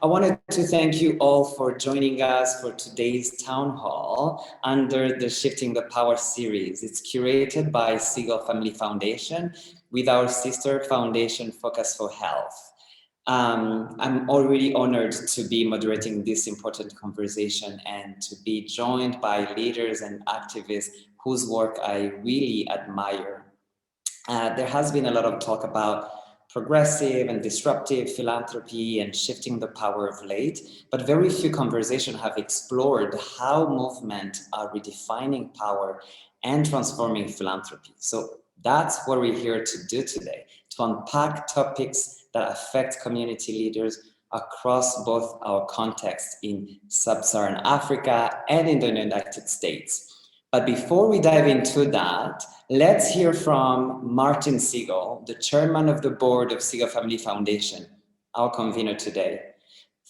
I wanted to thank you all for joining us for today's town hall under the Shifting the Power series. It's curated by Siegel Family Foundation with our sister foundation Focus for Health. I'm already honored to be moderating this important conversation and to be joined by leaders and activists whose work I really admire. There has been a lot of talk about progressive and disruptive philanthropy and shifting the power of late, but very few conversations have explored how movements are redefining power and transforming philanthropy. So that's what we're here to do today, to unpack topics that affect community leaders across both our contexts in sub-Saharan Africa and in the United States. But before we dive into that, let's hear from Martin Siegel, the chairman of the board of Siegel Family Foundation, our convener today.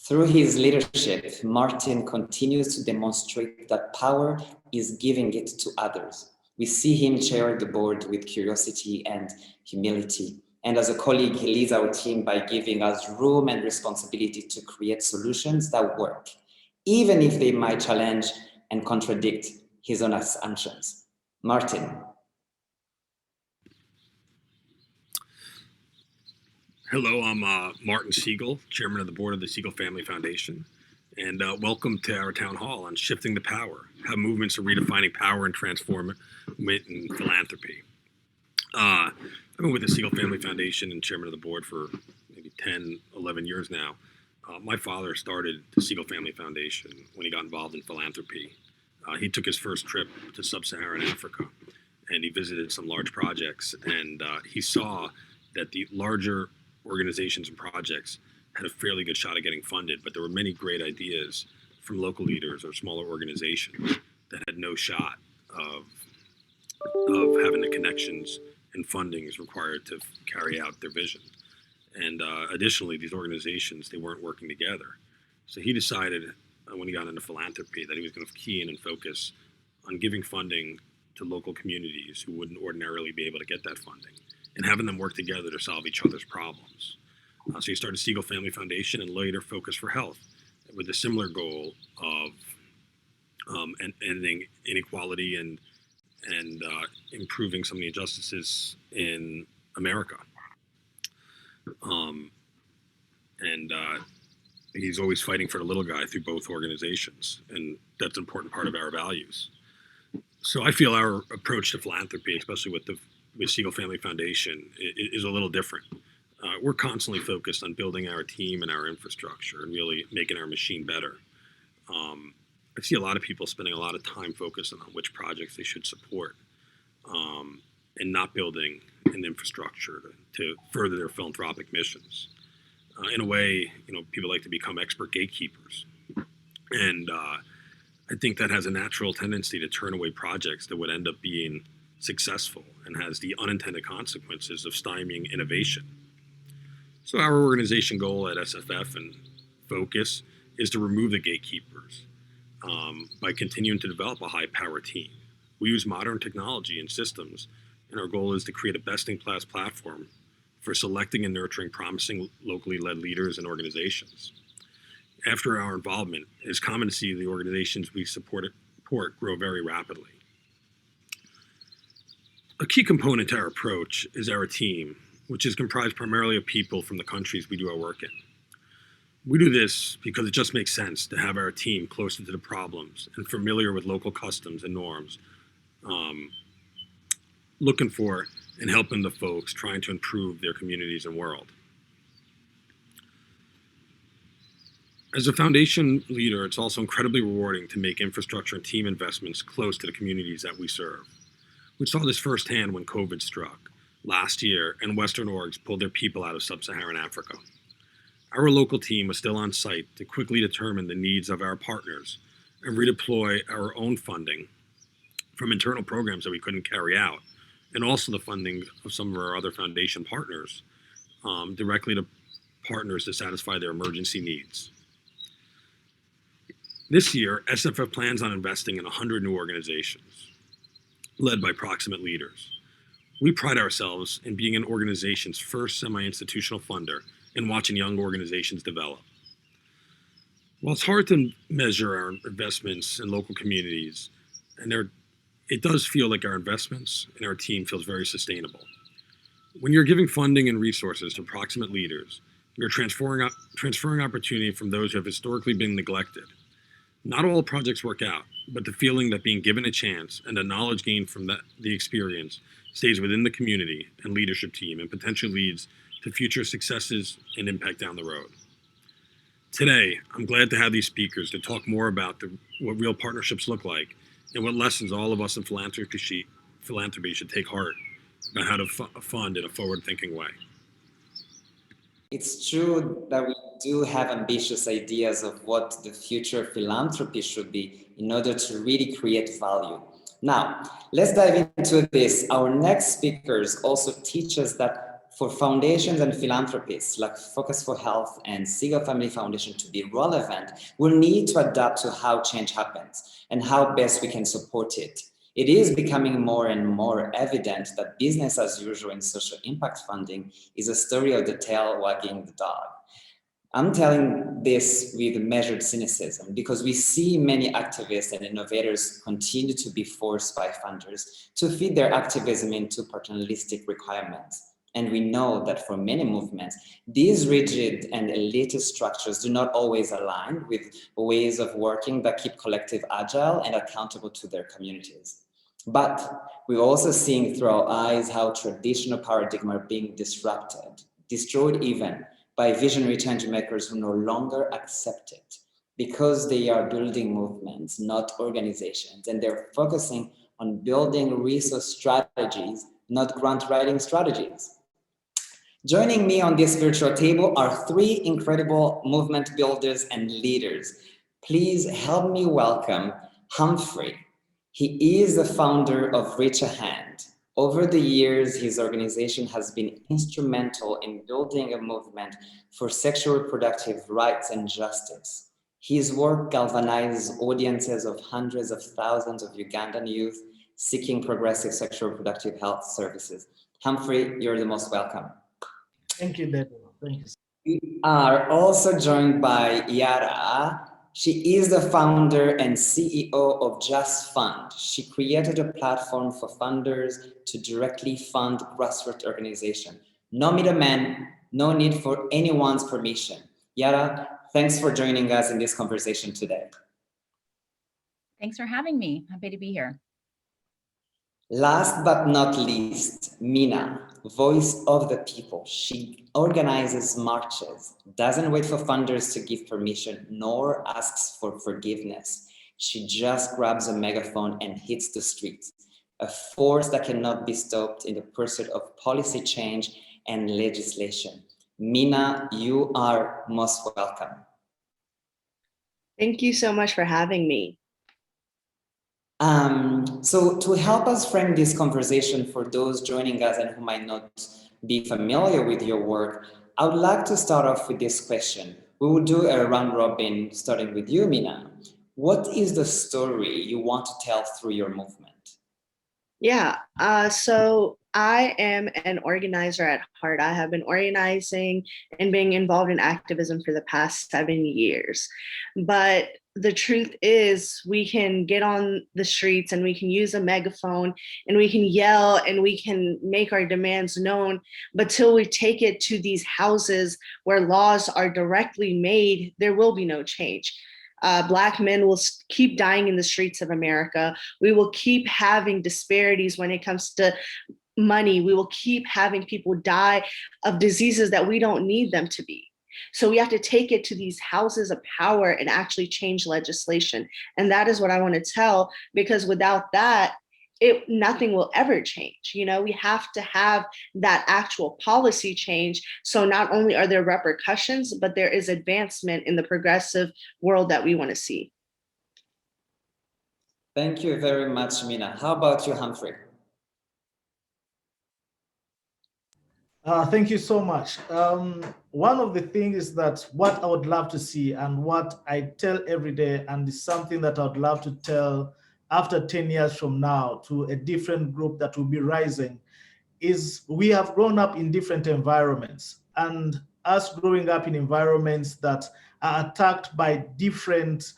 Through his leadership, Martin continues to demonstrate that power is giving it to others. We see him chair the board with curiosity and humility. And as a colleague, he leads our team by giving us room and responsibility to create solutions that work, even if they might challenge and contradict his own assumptions. Martin. Hello, I'm Martin Siegel, chairman of the board of the Siegel Family Foundation, and welcome to our town hall on Shifting the Power, how movements are redefining power and transforming in philanthropy. I've been with the Siegel Family Foundation and chairman of the board for maybe 10, 11 years now. My father started the Siegel Family Foundation when he got involved in philanthropy. He took his first trip to sub-Saharan Africa, and he visited some large projects, and he saw that the larger organizations and projects had a fairly good shot at getting funded, but there were many great ideas from local leaders or smaller organizations that had no shot of having the connections and fundings required to carry out their vision. And additionally, these organizations, they weren't working together. So he decided when he got into philanthropy that he was going to key in and focus on giving funding to local communities who wouldn't ordinarily be able to get that funding and having them work together to solve each other's problems. So he started Siegel Family Foundation and later Focus for Health with a similar goal of ending inequality and improving some of the injustices in America. He's always fighting for the little guy through both organizations, and that's an important part of our values. So I feel our approach to philanthropy, especially with Siegel Family Foundation, is a little different. We're constantly focused on building our team and our infrastructure and really making our machine better. I see a lot of people spending a lot of time focusing on which projects they should support and not building an infrastructure to further their philanthropic missions. In a way, people like to become expert gatekeepers. And I think that has a natural tendency to turn away projects that would end up being successful and has the unintended consequences of stymieing innovation. So our organization goal at SFF and Focus is to remove the gatekeepers by continuing to develop a high-power team. We use modern technology and systems, and our goal is to create a best-in-class platform for selecting and nurturing promising locally led leaders and organizations. After our involvement, it is common to see the organizations we support grow very rapidly. A key component to our approach is our team, which is comprised primarily of people from the countries we do our work in. We do this because it just makes sense to have our team closer to the problems and familiar with local customs and norms, looking for and helping the folks trying to improve their communities and world. As a foundation leader, it's also incredibly rewarding to make infrastructure and team investments close to the communities that we serve. We saw this firsthand when COVID struck last year and Western orgs pulled their people out of sub-Saharan Africa. Our local team was still on site to quickly determine the needs of our partners and redeploy our own funding from internal programs that we couldn't carry out, and also the funding of some of our other foundation partners directly to partners to satisfy their emergency needs. This year, SFF plans on investing in 100 new organizations, led by proximate leaders. We pride ourselves in being an organization's first semi-institutional funder and watching young organizations develop. Well, it's hard to measure our investments in local communities, and it does feel like our investments in our team feels very sustainable. When you're giving funding and resources to proximate leaders, you're transferring opportunity from those who have historically been neglected. Not all projects work out, but the feeling that being given a chance and the knowledge gained from the experience stays within the community and leadership team and potentially leads to future successes and impact down the road. Today, I'm glad to have these speakers to talk more about what real partnerships look like and what lessons all of us in philanthropy should take heart about how to fund in a forward-thinking way. It's true that we do have ambitious ideas of what the future philanthropy should be in order to really create value. Now, let's dive into this. Our next speakers also teach us that for foundations and philanthropists like Focus for Health and Siegel Family Foundation to be relevant, we'll need to adapt to how change happens and how best we can support it. It is becoming more and more evident that business as usual in social impact funding is a story of the tail wagging the dog. I'm telling this with measured cynicism because we see many activists and innovators continue to be forced by funders to feed their activism into paternalistic requirements. And we know that for many movements, these rigid and elitist structures do not always align with ways of working that keep collective agile and accountable to their communities. But we're also seeing through our eyes how traditional paradigms are being disrupted, destroyed even by visionary changemakers who no longer accept it because they are building movements, not organizations, and they're focusing on building resource strategies, not grant writing strategies. Joining me on this virtual table are three incredible movement builders and leaders. Please help me welcome Humphrey. He is the founder of Reach a Hand. Over the years, his organization has been instrumental in building a movement for sexual reproductive rights and justice. His work galvanizes audiences of hundreds of thousands of Ugandan youth seeking progressive sexual reproductive health services. Humphrey, you're the most welcome. Thank you, David. Thank you. We are also joined by Yara. She is the founder and CEO of Just Fund. She created a platform for funders to directly fund grassroots organizations. No middleman, no need for anyone's permission. Yara, thanks for joining us in this conversation today. Thanks for having me. Happy to be here. Last but not least, Mina, voice of the people. She organizes marches, doesn't wait for funders to give permission, nor asks for forgiveness. She just grabs a megaphone and hits the streets, a force that cannot be stopped in the pursuit of policy change and legislation. Mina, you are most welcome. Thank you so much for having me. So to help us frame this conversation for those joining us and who might not be familiar with your work, I would like to start off with this question. We will do a round robin starting with you, Mina. What is the story you want to tell through your movement? Yeah, so I am an organizer at heart. I have been organizing and being involved in activism for the past 7 years. But the truth is we can get on the streets and we can use a megaphone and we can yell and we can make our demands known. But till we take it to these houses where laws are directly made, there will be no change. Black men will keep dying in the streets of America. We will keep having disparities when it comes to money. We will keep having people die of diseases that we don't need them to be. So we have to take it to these houses of power and actually change legislation. And that is what I want to tell, because without that, nothing will ever change. You know, we have to have that actual policy change. So not only are there repercussions, but there is advancement in the progressive world that we want to see. Thank you very much, Mina. How about you, Humphrey? Thank you so much. One of the things is that what I would love to see and what I tell every day, and is something that I would love to tell after 10 years from now to a different group that will be rising, is we have grown up in different environments. And us growing up in environments that are attacked by different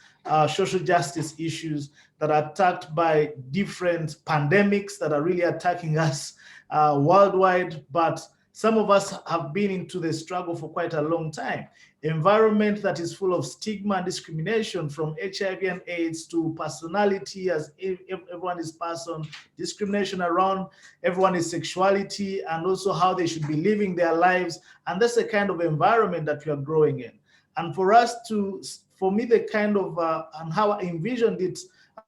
social justice issues, that are attacked by different pandemics that are really attacking us worldwide. But some of us have been into the struggle for quite a long time. Environment that is full of stigma and discrimination, from HIV and AIDS to personality, as everyone is person, discrimination around everyone's sexuality, and also how they should be living their lives. And that's the kind of environment that we are growing in. And for me, the kind of, and how I envisioned it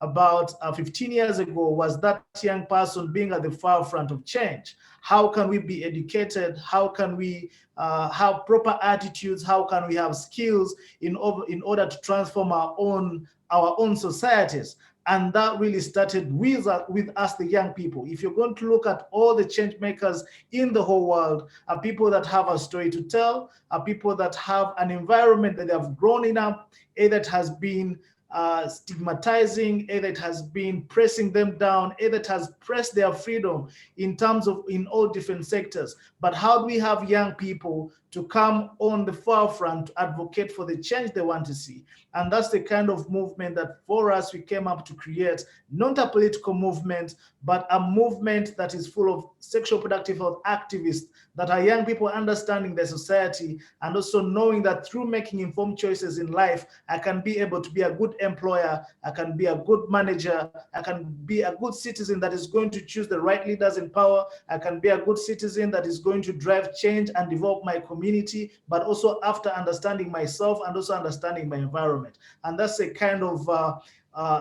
about 15 years ago, was that young person being at the forefront of change. How can we be educated? How can we have proper attitudes? How can we have skills in order to transform our own societies? And that really started with us, the young people. If you're going to look at all the change makers in the whole world, are people that have a story to tell, are people that have an environment that they have grown up, either it has been stigmatizing, either it has been pressing them down, either it has pressed their freedom in all different sectors. But how do we have young people to come on the forefront to advocate for the change they want to see? And that's the kind of movement that for us we came up to create, not a political movement, but a movement that is full of sexual productive health activists, that are young people understanding their society, and also knowing that through making informed choices in life, I can be able to be a good employer, I can be a good manager, I can be a good citizen that is going to choose the right leaders in power, I can be a good citizen that is going to drive change and develop my community, but also after understanding myself and also understanding my environment. And that's a kind of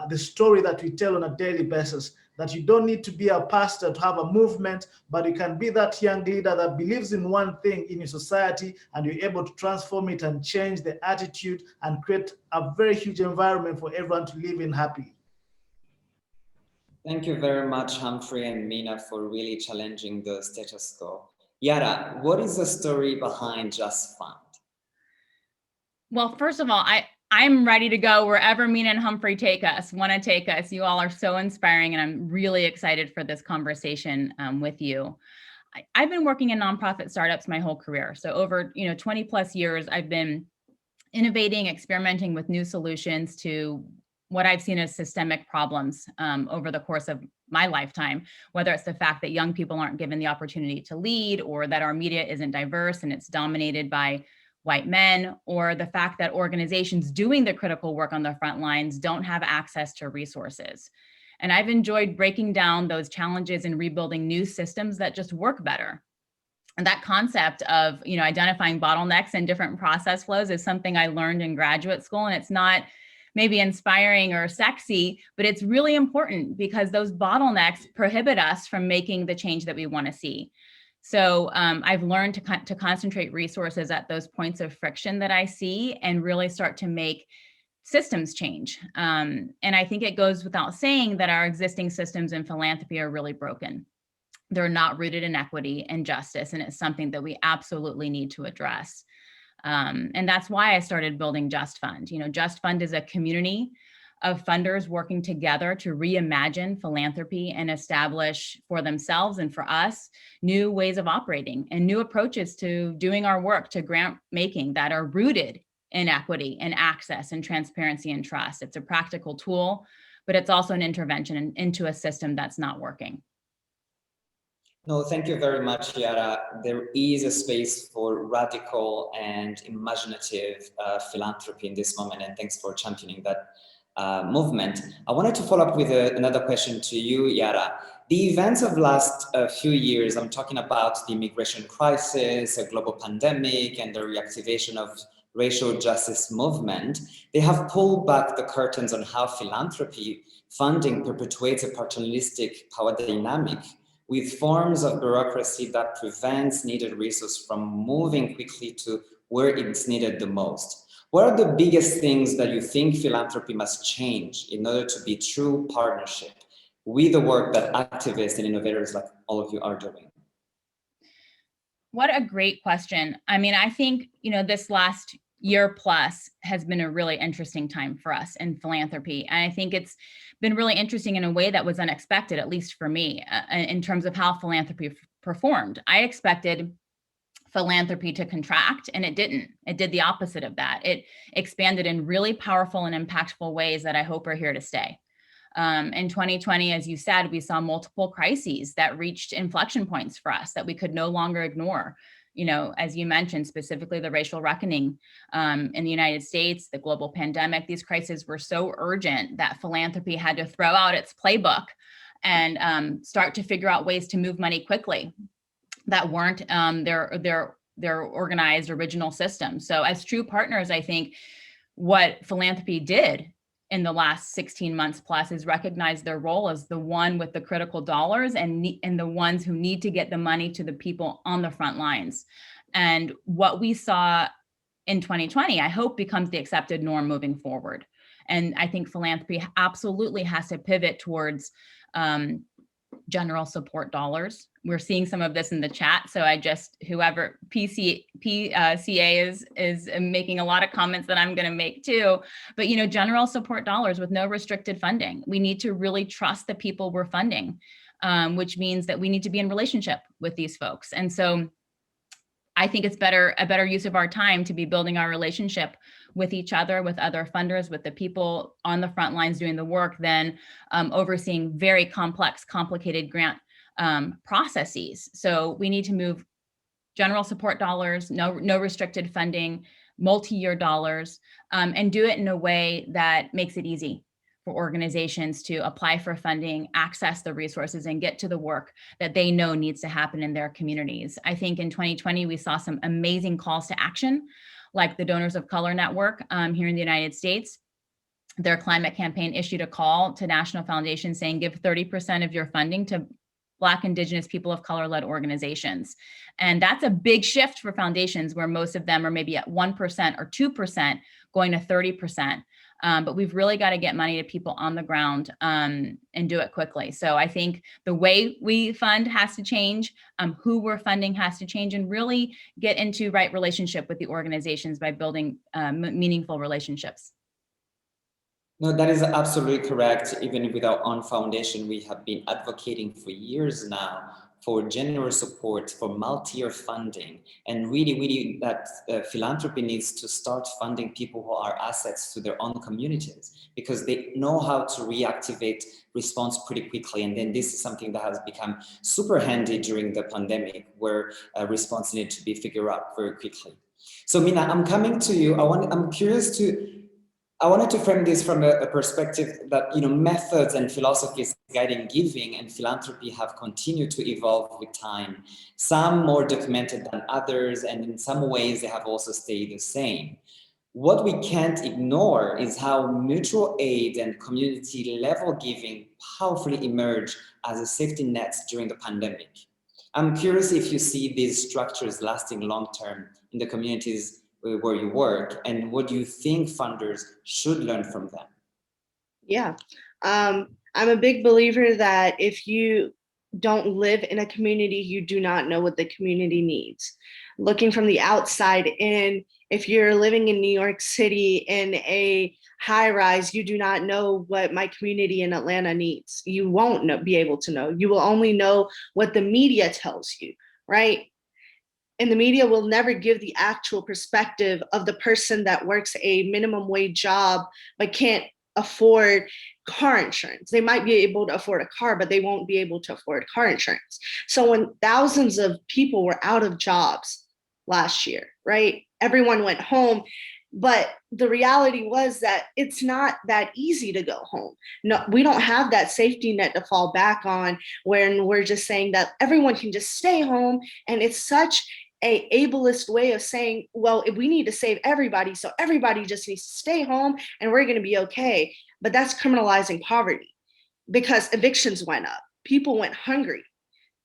the story that we tell on a daily basis, that you don't need to be a pastor to have a movement, but you can be that young leader that believes in one thing in your society, and you're able to transform it and change the attitude and create a very huge environment for everyone to live in happily. Thank you very much, Humphrey and Mina, for really challenging the status quo. Yara, what is the story behind Just Fund? Well, first of all, I'm ready to go wherever Mina and Humphrey want to take us. You all are so inspiring, and I'm really excited for this conversation with you. I've been working in nonprofit startups my whole career. So over 20 plus years, I've been innovating, experimenting with new solutions to what I've seen as systemic problems over the course of my lifetime, whether it's the fact that young people aren't given the opportunity to lead, or that our media isn't diverse and it's dominated by white men, or the fact that organizations doing the critical work on the front lines don't have access to resources. And I've enjoyed breaking down those challenges and rebuilding new systems that just work better. And that concept of identifying bottlenecks and different process flows is something I learned in graduate school. And it's not maybe inspiring or sexy, but it's really important, because those bottlenecks prohibit us from making the change that we want to see. So I've learned to concentrate resources at those points of friction that I see, and really start to make systems change. And I think it goes without saying that our existing systems in philanthropy are really broken. They're not rooted in equity and justice, and it's something that we absolutely need to address. And that's why I started building Just Fund. Just Fund is a community of funders working together to reimagine philanthropy and establish for themselves and for us new ways of operating and new approaches to doing our work, to grant making, that are rooted in equity and access and transparency and trust. It's a practical tool, but it's also an intervention into a system that's not working. No, thank you very much, Yara. There is a space for radical and imaginative philanthropy in this moment, and thanks for championing that movement. I wanted to follow up with another question to you, Yara. The events of last few years, I'm talking about the immigration crisis, a global pandemic, and the reactivation of racial justice movement, they have pulled back the curtains on how philanthropy funding perpetuates a paternalistic power dynamic, with forms of bureaucracy that prevents needed resources from moving quickly to where it's needed the most. What are the biggest things that you think philanthropy must change in order to be true partnership with the work that activists and innovators like all of you are doing? What a great question. I mean, I think, this last year plus has been a really interesting time for us in philanthropy. And I think it's been really interesting in a way that was unexpected, at least for me, in terms of how philanthropy performed. I expected philanthropy to contract, and it didn't. It did the opposite of that. It expanded in really powerful and impactful ways that I hope are here to stay. In 2020, as you said, we saw multiple crises that reached inflection points for us that we could no longer ignore. You know, as you mentioned, specifically the racial reckoning in the United States, the global pandemic, these crises were so urgent that philanthropy had to throw out its playbook and start to figure out ways to move money quickly that weren't their organized original system. So as true partners, I think what philanthropy did in the last 16 months plus is recognize their role as the one with the critical dollars and the ones who need to get the money to the people on the front lines. And what we saw in 2020, I hope becomes the accepted norm moving forward. And I think philanthropy absolutely has to pivot towards general support dollars. We're seeing some of this in the chat. So I just, whoever PCA is making a lot of comments that I'm going to make too, but you know, general support dollars with no restricted funding. We need to really trust the people we're funding, which means that we need to be in relationship with these folks. And so I think it's a better use of our time to be building our relationship with each other, with other funders, with the people on the front lines doing the work than overseeing very complex, complicated grant processes. So we need to move general support dollars, no restricted funding, multi-year dollars, and do it in a way that makes it easy for organizations to apply for funding, access the resources, and get to the work that they know needs to happen in their communities. I think in 2020, we saw some amazing calls to action, like the Donors of Color Network here in the United States. Their climate campaign issued a call to national foundations saying, give 30% of your funding to Black, Indigenous, people of color-led organizations. And that's a big shift for foundations where most of them are maybe at 1% or 2% going to 30%. But we've really got to get money to people on the ground and do it quickly. So I think the way we fund has to change, who we're funding has to change, and really get into right relationship with the organizations by building meaningful relationships. No, that is absolutely correct. Even with our own foundation, we have been advocating for years now for generous support, for multi-year funding, and really that philanthropy needs to start funding people who are assets to their own communities, because they know how to reactivate response pretty quickly. And then this is something that has become super handy during the pandemic, where response needed to be figured out very quickly. So Mina, I'm coming to you. I wanted to frame this from a perspective that, you know, methods and philosophies guiding giving and philanthropy have continued to evolve with time, some more documented than others, and in some ways they have also stayed the same. What we can't ignore is how mutual aid and community level giving powerfully emerged as a safety net during the pandemic. I'm curious if you see these structures lasting long-term in the communities where you work, and what do you think funders should learn from them? Yeah, I'm a big believer that if you don't live in a community, you do not know what the community needs. Looking from the outside in, if you're living in New York City in a high rise, you do not know what my community in Atlanta needs. You won't be able to know. You will only know what the media tells you, right? And the media will never give the actual perspective of the person that works a minimum wage job but can't afford car insurance. They might be able to afford a car, but they won't be able to afford car insurance. So when thousands of people were out of jobs last year, right? Everyone went home. But the reality was that it's not that easy to go home. No, we don't have that safety net to fall back on when we're just saying that everyone can just stay home. And it's such a ableist way of saying, well, if we need to save everybody, so everybody just needs to stay home and we're going to be okay. But that's criminalizing poverty, because evictions went up. People went hungry.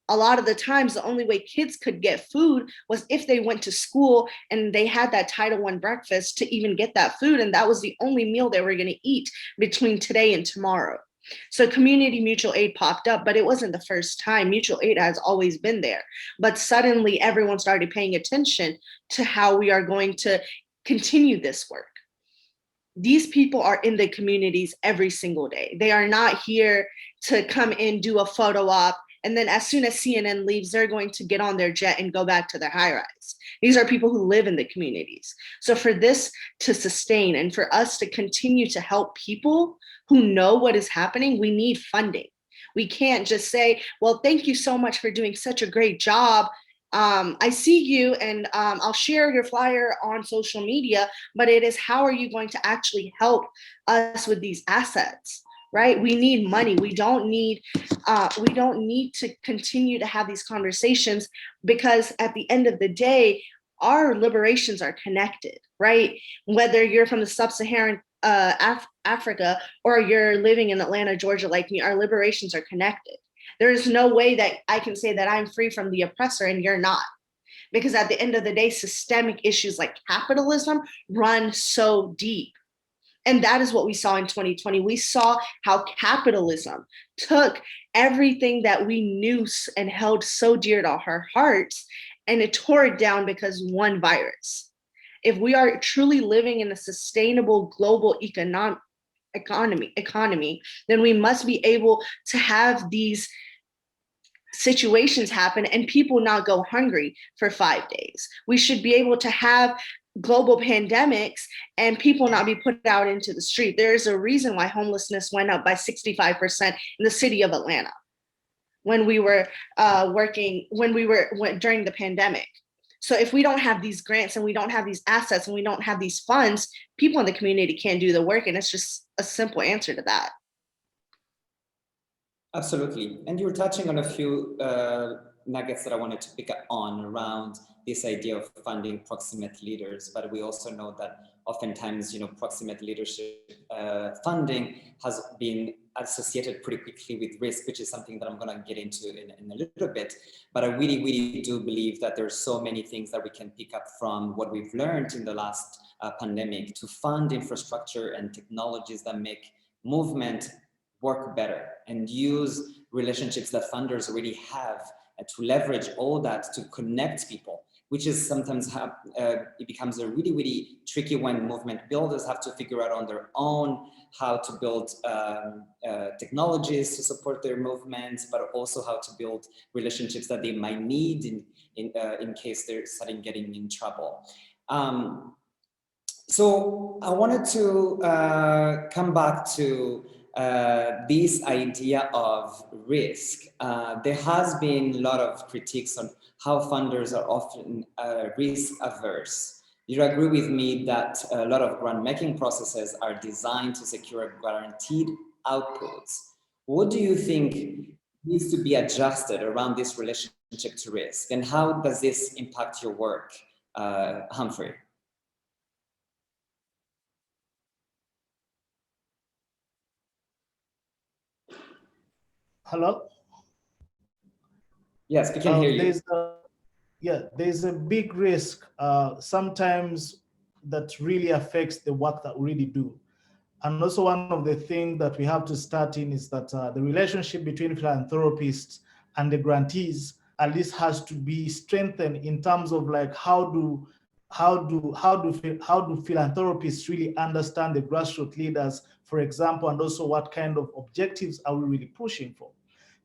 A lot of the times, the only way kids could get food was if they went to school and they had that Title I breakfast to even get that food. And that was the only meal they were going to eat between today and tomorrow. So community mutual aid popped up, but it wasn't the first time. Mutual aid has always been there. But suddenly everyone started paying attention to how we are going to continue this work. These people are in the communities every single day. They are not here to come in, do a photo op, And then as soon as CNN leaves, they're going to get on their jet and go back to their high rise. These are people who live in the communities. So for this to sustain and for us to continue to help people who know what is happening, we need funding. We can't just say, well, thank you so much for doing such a great job. I see you and I'll share your flyer on social media, but it is, how are you going to actually help us with these assets, right? We need money. We don't need to continue to have these conversations, because at the end of the day, our liberations are connected, right? Whether you're from the sub-Saharan Africa or you're living in Atlanta, Georgia, like me, our liberations are connected. There is no way that I can say that I'm free from the oppressor and you're not. Because at the end of the day, systemic issues like capitalism run so deep. And that is what we saw in 2020. We saw how capitalism took everything that we knew and held so dear to our hearts, and it tore it down because one virus. If we are truly living in a sustainable global economy, then we must be able to have these situations happen and people not go hungry for 5 days. We should be able to have global pandemics and people not be put out into the street. There's a reason why homelessness went up by 65% in the city of Atlanta when we were during the pandemic. So if we don't have these grants and we don't have these assets and we don't have these funds, people in the community can't do the work. And it's just a simple answer to that. Absolutely. And you were touching on a few nuggets that I wanted to pick up on around this idea of funding proximate leaders. But we also know that oftentimes, proximate leadership funding has been associated pretty quickly with risk, which is something that I'm going to get into in a little bit. But I really, really do believe that there's so many things that we can pick up from what we've learned in the last pandemic to fund infrastructure and technologies that make movement work better and use relationships that funders already have to leverage all that to connect people, which is sometimes it becomes a really, really tricky when movement builders have to figure out on their own how to build technologies to support their movements, but also how to build relationships that they might need in case they're suddenly getting in trouble. So I wanted to come back to this idea of risk. There has been a lot of critiques on how funders are often risk averse. You agree with me that a lot of grant making processes are designed to secure guaranteed outputs. What do you think needs to be adjusted around this relationship to risk, and how does this impact your work, Humphrey? Hello? Yes, we can hear you. There's a big risk sometimes that really affects the work that we really do. And also one of the things that we have to start in is that the relationship between philanthropists and the grantees at least has to be strengthened in terms of like how do philanthropists really understand the grassroots leaders, for example, and also what kind of objectives are we really pushing for?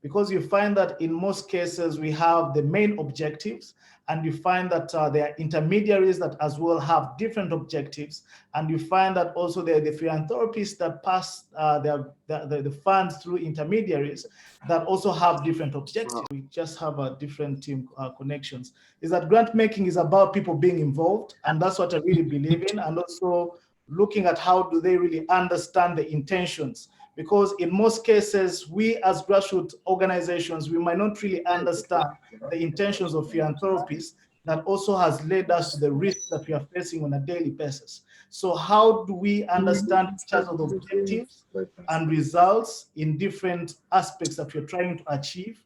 Because you find that in most cases we have the main objectives, and you find that there are intermediaries that as well have different objectives, and you find that also there are the philanthropists that pass the funds through intermediaries that also have different objectives. We just have a different team connections. Is that grant making is about people being involved, and that's what I really believe in, and also looking at how do they really understand the intentions. Because in most cases, we as grassroots organizations, we might not really understand the intentions of philanthropists that also has led us to the risks that we are facing on a daily basis. So how do we understand each other's objectives and results in different aspects that we're trying to achieve?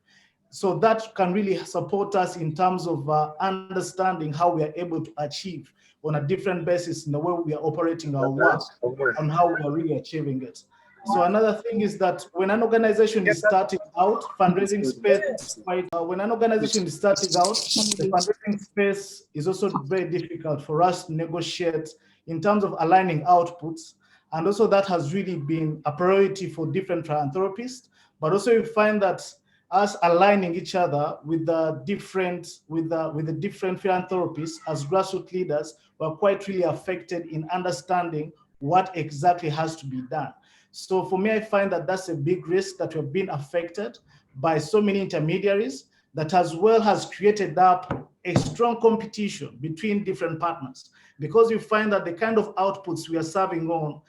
So that can really support us in terms of understanding how we are able to achieve on a different basis in the way we are operating our work and how we are really achieving it. So another thing is that when an organization is starting out, fundraising space, when an organization is starting out, the fundraising space is also very difficult for us to negotiate in terms of aligning outputs. And also that has really been a priority for different philanthropists. But also you find that us aligning each other with the different philanthropists as grassroots leaders were quite really affected in understanding what exactly has to be done. So for me, I find that that's a big risk, that we've been affected by so many intermediaries, that as well has created up a strong competition between different partners, because you find that the kind of outputs we are serving on,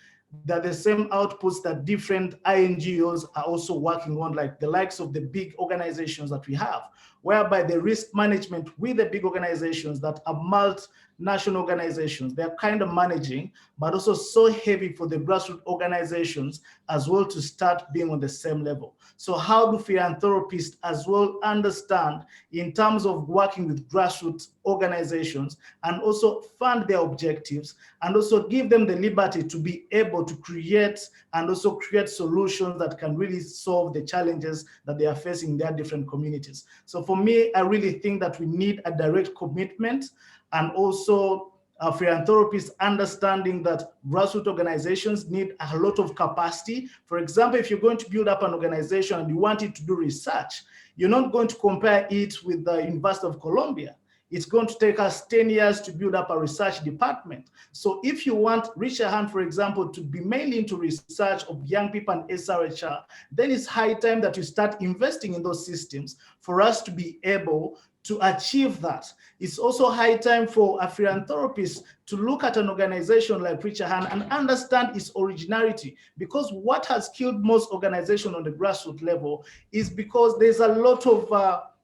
that the same outputs that different INGOs are also working on, like the likes of the big organizations that we have, whereby the risk management with the big organizations that are multinational organizations, they're kind of managing, but also so heavy for the grassroots organizations as well to start being on the same level. So how do philanthropists as well understand in terms of working with grassroots organizations and also fund their objectives and also give them the liberty to be able to create and also create solutions that can really solve the challenges that they are facing in their different communities. So for me, I really think that we need a direct commitment, and also philanthropists understanding that grassroots organizations need a lot of capacity. For example, if you're going to build up an organization and you want it to do research, you're not going to compare it with the University of Columbia. It's going to take us 10 years to build up a research department. So if you want Richer Hand, for example, to be mainly into research of young people and SRHR, then it's high time that you start investing in those systems for us to be able to achieve that. It's also high time for a philanthropist to look at an organization like Richer Hand and understand its originality, because what has killed most organizations on the grassroots level is because there's a lot of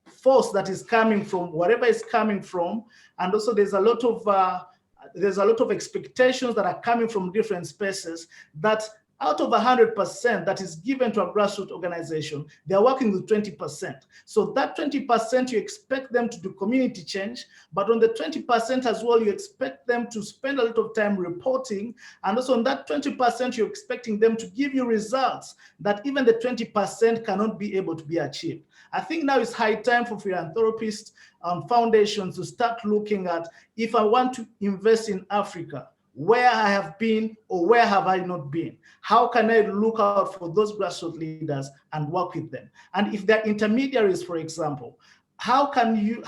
force that is coming from wherever it's coming from, and also there's a lot of expectations that are coming from different spaces, that out of 100% that is given to a grassroots organization, they're working with 20%. So that 20%, you expect them to do community change, but on the 20% as well, you expect them to spend a lot of time reporting. And also on that 20%, you're expecting them to give you results that even the 20% cannot be able to be achieved. I think now it's high time for philanthropists and foundations to start looking at, if I want to invest in Africa, where I have been or where have I not been? How can I look out for those grassroots leaders and work with them? And if they're intermediaries, for example, how can you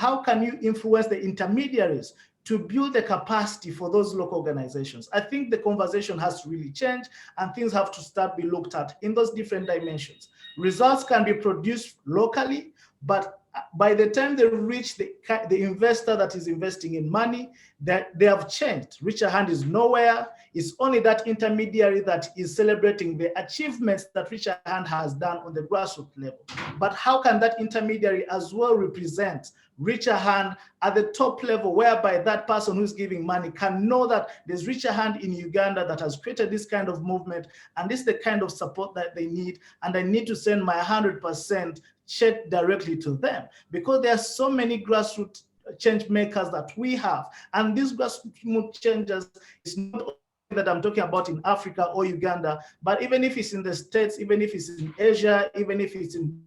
influence the intermediaries to build the capacity for those local organizations? I think the conversation has to really change, and things have to start be looked at in those different dimensions. Results can be produced locally, but by the time they reach the investor that is investing in money, that they have changed. Richer Hand is nowhere. It's only that intermediary that is celebrating the achievements that Richer Hand has done on the grassroots level. But how can that intermediary as well represent Richer Hand at the top level, whereby that person who's giving money can know that there's Richer Hand in Uganda that has created this kind of movement, and this is the kind of support that they need, and I need to send my 100% check directly to them, because there are so many grassroots change makers that we have. And these grassroots changes is not only that I'm talking about in Africa or Uganda, but even if it's in the States, even if it's in Asia, even if it's in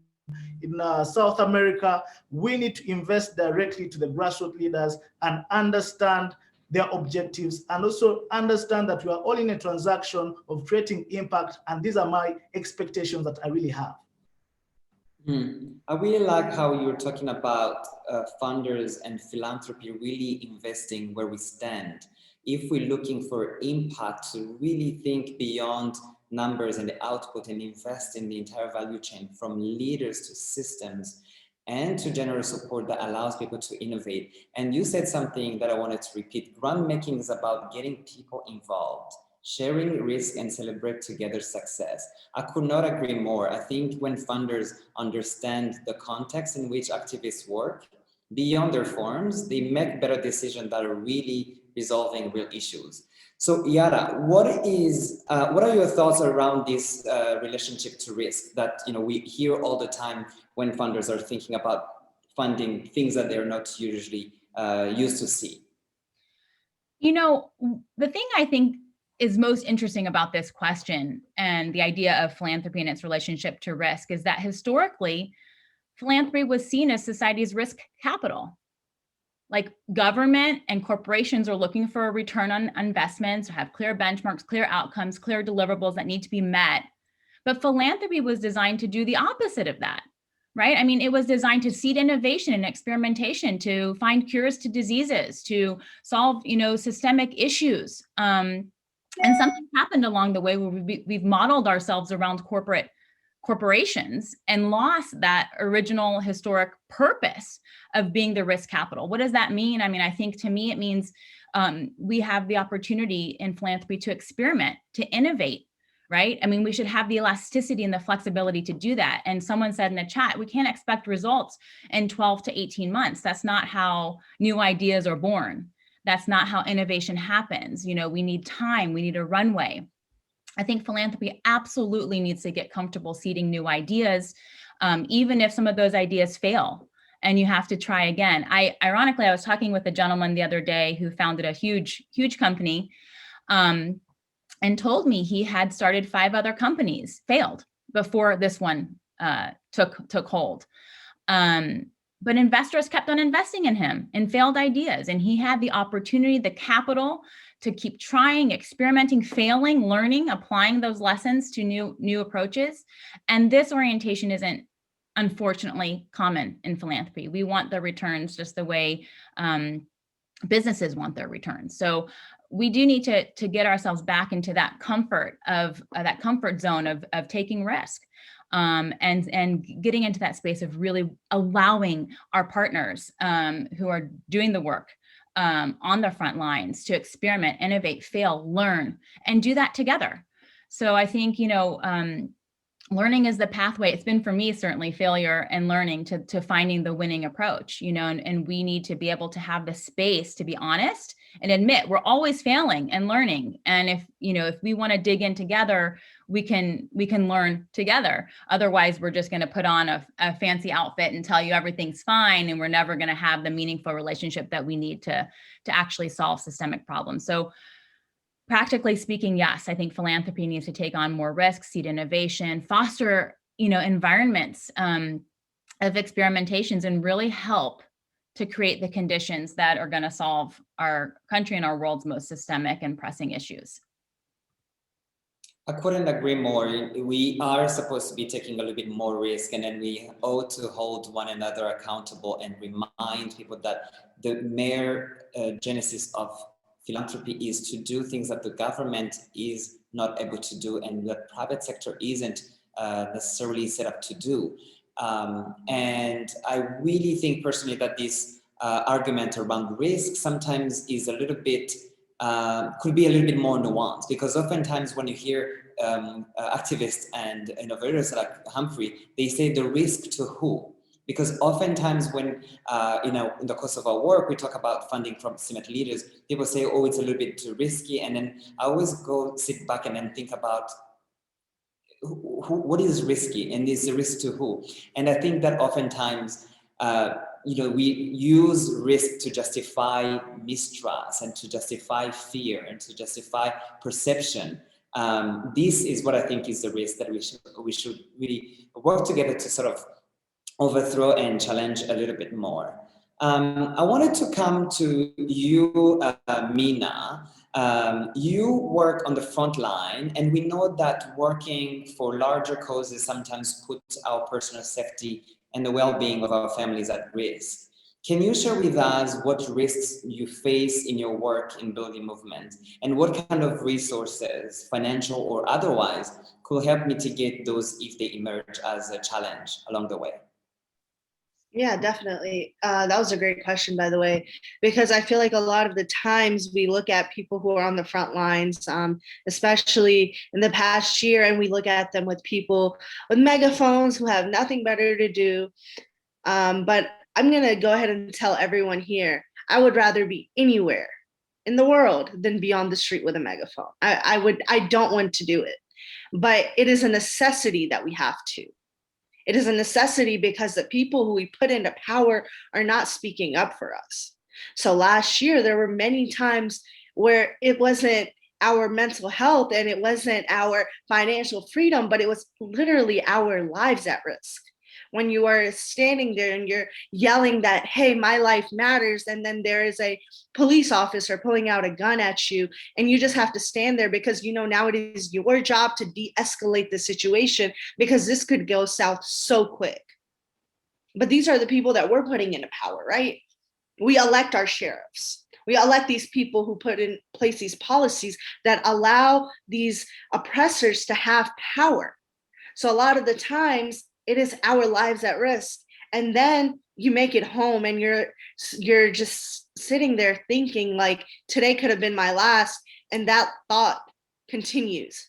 South America, we need to invest directly to the grassroots leaders and understand their objectives, and also understand that we are all in a transaction of creating impact. And these are my expectations that I really have. I really like how you're talking about funders and philanthropy really investing where we stand. If we're looking for impact, to really think beyond numbers and the output and invest in the entire value chain, from leaders to systems and to general support that allows people to innovate. And you said something that I wanted to repeat. Grant making is about getting people involved, sharing risk, and celebrate together success. I could not agree more. I think when funders understand the context in which activists work, beyond their forms, they make better decisions that are really resolving real issues. So Yara, what are your thoughts around this relationship to risk that we hear all the time when funders are thinking about funding things that they're not usually used to see? The thing I think is most interesting about this question and the idea of philanthropy and its relationship to risk is that historically, philanthropy was seen as society's risk capital. Like government and corporations are looking for a return on investments, have clear benchmarks, clear outcomes, clear deliverables that need to be met. But philanthropy was designed to do the opposite of that. right? I mean, it was designed to seed innovation and experimentation, to find cures to diseases, to solve, systemic issues. And something happened along the way where we've modeled ourselves around corporations and lost that original historic purpose of being the risk capital. What does that mean? I mean, I think to me, it means we have the opportunity in philanthropy to experiment, to innovate, right? I mean, we should have the elasticity and the flexibility to do that. And someone said in the chat, we can't expect results in 12 to 18 months. That's not how new ideas are born. That's not how innovation happens. We need time, we need a runway. I think philanthropy absolutely needs to get comfortable seeding new ideas, even if some of those ideas fail and you have to try again. Ironically, I was talking with a gentleman the other day who founded a huge company, and told me he had started 5 other companies, failed before this one took hold. But investors kept on investing in him in failed ideas. And he had the opportunity, the capital to keep trying, experimenting, failing, learning, applying those lessons to new approaches. And this orientation isn't, unfortunately, common in philanthropy. We want the returns just the way businesses want their returns. So we do need to get ourselves back into that comfort zone of taking risk, and getting into that space of really allowing our partners who are doing the work on the front lines to experiment, innovate, fail, learn, and do that together. So I think, learning is the pathway. It's been for me, certainly, failure and learning to finding the winning approach, and we need to be able to have the space to be honest and admit we're always failing and learning. And if we want to dig in together, we can learn together. Otherwise, we're just going to put on a fancy outfit and tell you everything's fine, and we're never going to have the meaningful relationship that we need to actually solve systemic problems. So practically speaking, yes, I think philanthropy needs to take on more risks, seed innovation, foster, environments of experimentations, and really help to create the conditions that are going to solve our country and our world's most systemic and pressing issues. I couldn't agree more. We are supposed to be taking a little bit more risk, and then we ought to hold one another accountable and remind people that the mere genesis of philanthropy is to do things that the government is not able to do and the private sector isn't necessarily set up to do. And I really think personally that this argument around risk sometimes is a little bit, could be a little bit more nuanced, because oftentimes when you hear activists and innovators like Humphrey, they say the risk to who? Because oftentimes when, in the course of our work, we talk about funding from systemic leaders, people say, oh, it's a little bit too risky. And then I always go sit back and then think about what is risky, and is the risk to who? And I think that oftentimes, we use risk to justify mistrust and to justify fear and to justify perception. This is what I think is the risk that we should really work together to sort of overthrow and challenge a little bit more. I wanted to come to you, Mina. You work on the front line, and we know that working for larger causes sometimes puts our personal safety and the well-being of our families at risk. Can you share with us what risks you face in your work in building movement, and what kind of resources, financial or otherwise, could help mitigate those if they emerge as a challenge along the way? Yeah, definitely. That was a great question, by the way, because I feel like a lot of the times we look at people who are on the front lines, especially in the past year, and we look at them with people with megaphones who have nothing better to do. But I'm going to go ahead and tell everyone here, I would rather be anywhere in the world than be on the street with a megaphone. I don't want to do it, but it is a necessity that we have to. It is a necessity because the people who we put into power are not speaking up for us. So last year, there were many times where it wasn't our mental health and it wasn't our financial freedom, but it was literally our lives at risk. When you are standing there and you're yelling that, hey, my life matters, and then there is a police officer pulling out a gun at you, and you just have to stand there because now it is your job to de-escalate the situation, because this could go south so quick. But these are the people that we're putting into power, right? We elect our sheriffs. We elect these people who put in place these policies that allow these oppressors to have power. So a lot of the times it is our lives at risk. And then you make it home and you're just sitting there thinking like, today could have been my last. And that thought continues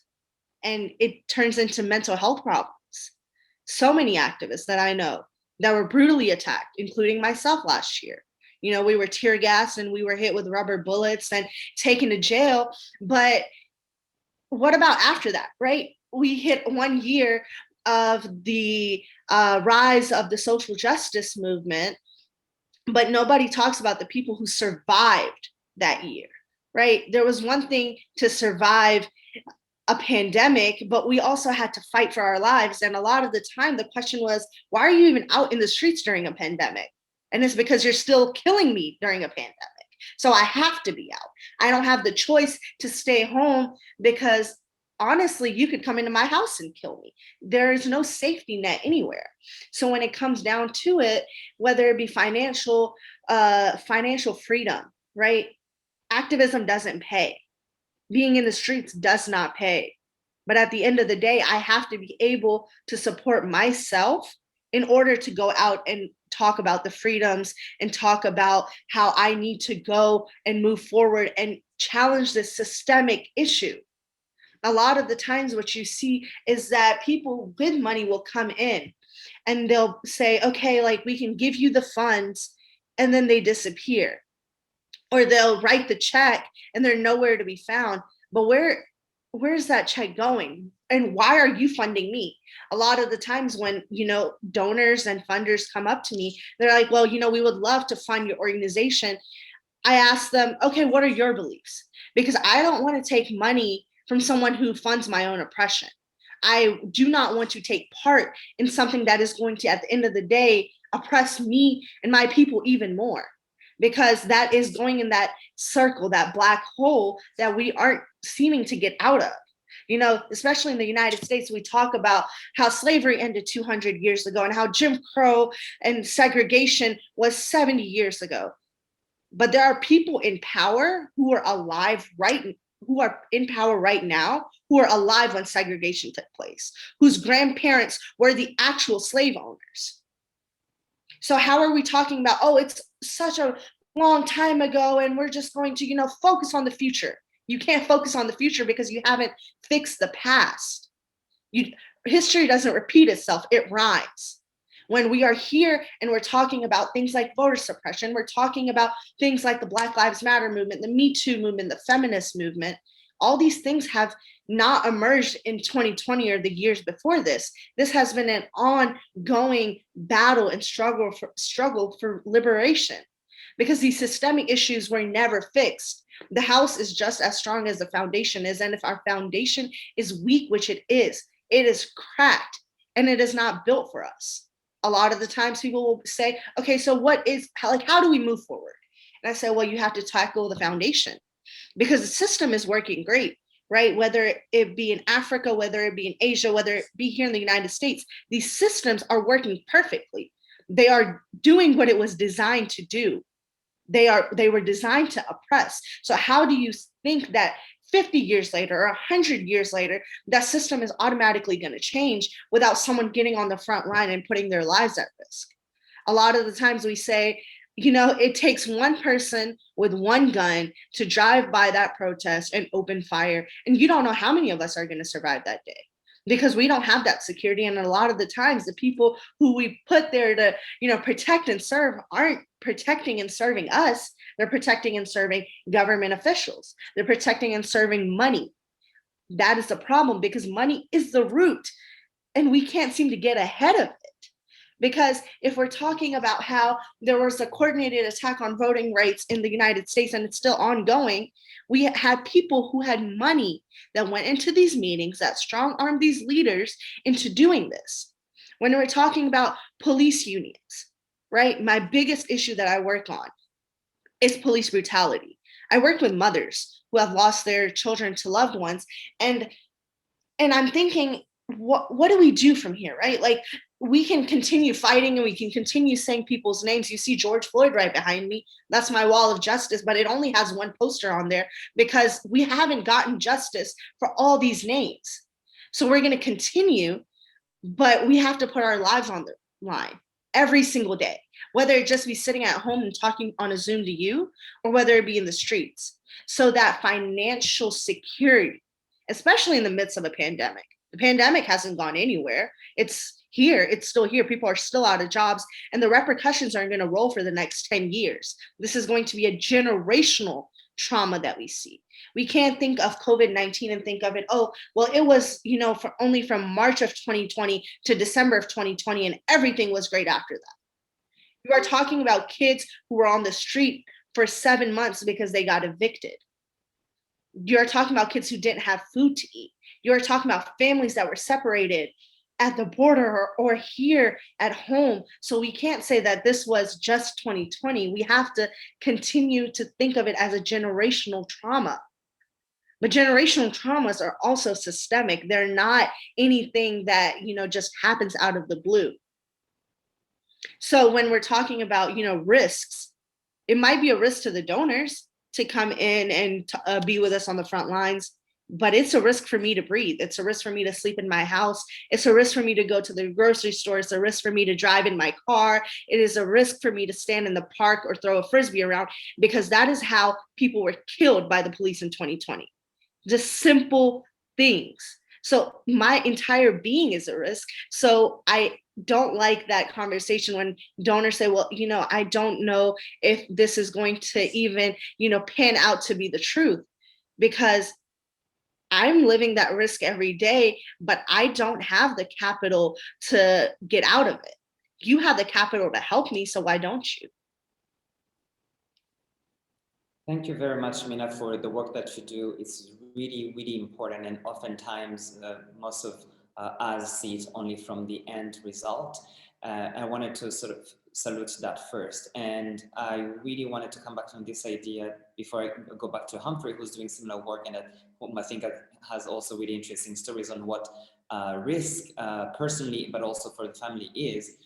and it turns into mental health problems. So many activists that I know that were brutally attacked, including myself last year. You know, we were tear gassed and we were hit with rubber bullets and taken to jail. But what about after that, right? We hit 1 year of the rise of the social justice movement, but nobody talks about the people who survived that year, right? There was one thing to survive a pandemic, but we also had to fight for our lives. And a lot of the time, the question was, why are you even out in the streets during a pandemic? And it's because you're still killing me during a pandemic. So I have to be out. I don't have the choice to stay home because honestly, you could come into my house and kill me. There is no safety net anywhere. So when it comes down to it, whether it be financial freedom, right? Activism doesn't pay. Being in the streets does not pay. But at the end of the day, I have to be able to support myself in order to go out and talk about the freedoms and talk about how I need to go and move forward and challenge this systemic issue. A lot of the times what you see is that people with money will come in and they'll say, okay, like we can give you the funds, and then they disappear. Or they'll write the check and they're nowhere to be found. But where's that check going? And why are you funding me? A lot of the times when, you know, donors and funders come up to me, they're like, well, you know, we would love to fund your organization. I ask them, okay, what are your beliefs? Because I don't want to take money from someone who funds my own oppression. I do not want to take part in something that is going to, at the end of the day, oppress me and my people even more. Because that is going in that circle, that black hole that we aren't seeming to get out of. You know, especially in the United States, we talk about how slavery ended 200 years ago and how Jim Crow and segregation was 70 years ago. But there are people in power who are alive who are in power right now, who are alive when segregation took place, whose grandparents were the actual slave owners. So how are we talking about, oh, it's such a long time ago and we're just going to, you know, focus on the future? You can't focus on the future because you haven't fixed the past. History doesn't repeat itself, it rhymes. When we are here and we're talking about things like voter suppression, we're talking about things like the Black Lives Matter movement, the Me Too movement, the feminist movement, all these things have not emerged in 2020 or the years before this. This has been an ongoing battle and struggle for liberation, because these systemic issues were never fixed. The house is just as strong as the foundation is. And if our foundation is weak, which it is cracked and it is not built for us. A lot of the times people will say, okay, so how do we move forward? And I say, well, you have to tackle the foundation, because the system is working great, right? Whether it be in Africa, whether it be in Asia, whether it be here in the United States, these systems are working perfectly. They are doing what it was designed to do. They were designed to oppress. So how do you think that 50 years later or 100 years later, that system is automatically going to change without someone getting on the front line and putting their lives at risk? A lot of the times we say, you know, it takes one person with one gun to drive by that protest and open fire. And you don't know how many of us are going to survive that day, because we don't have that security. And a lot of the times the people who we put there to, you know, protect and serve aren't protecting and serving us. They're protecting and serving government officials. They're protecting and serving money. That is the problem, because money is the root and we can't seem to get ahead of it. Because if we're talking about how there was a coordinated attack on voting rights in the United States and it's still ongoing, we had people who had money that went into these meetings that strong-armed these leaders into doing this. When we're talking about police unions, right? My biggest issue that I work on is police brutality. I work with mothers who have lost their children to loved ones, and I'm thinking, what do we do from here, right? Like, we can continue fighting and we can continue saying people's names. You see George Floyd right behind me. That's my wall of justice, but it only has one poster on there because we haven't gotten justice for all these names. So we're going to continue, but we have to put our lives on the line every single day, whether it just be sitting at home and talking on a Zoom to you, or whether it be in the streets. So that financial security, especially in the midst of a pandemic, the pandemic hasn't gone anywhere. It's here, it's still here. People are still out of jobs, and the repercussions are going to roll for the next 10 years. This is going to be a generational trauma that we see. We can't think of COVID-19 and think of it, oh, well, it was, for only from March of 2020 to December of 2020, and everything was great after that. You are talking about kids who were on the street for 7 months because they got evicted. You're talking about kids who didn't have food to eat. You're talking about families that were separated at the border or here at home. So we can't say that this was just 2020. We have to continue to think of it as a generational trauma. But generational traumas are also systemic. They're not anything that, just happens out of the blue. So when we're talking about, risks, it might be a risk to the donors to come in and be with us on the front lines, but it's a risk for me to breathe. It's a risk for me to sleep in my house. It's a risk for me to go to the grocery store. It's a risk for me to drive in my car. It is a risk for me to stand in the park or throw a Frisbee around, because that is how people were killed by the police in 2020. Just simple things. So my entire being is a risk. So I don't like that conversation when donors say, well, I don't know if this is going to even, pan out to be the truth, because I'm living that risk every day, but I don't have the capital to get out of it. You have the capital to help me, so why don't you? Thank you very much, Mina, for the work that you do. It's really, really important, and oftentimes most of us see it only from the end result. I wanted to sort of salute that first, and I really wanted to come back on this idea before I go back to Humphrey, who's doing similar work, and whom I think has also really interesting stories on what risk personally, but also for the family is.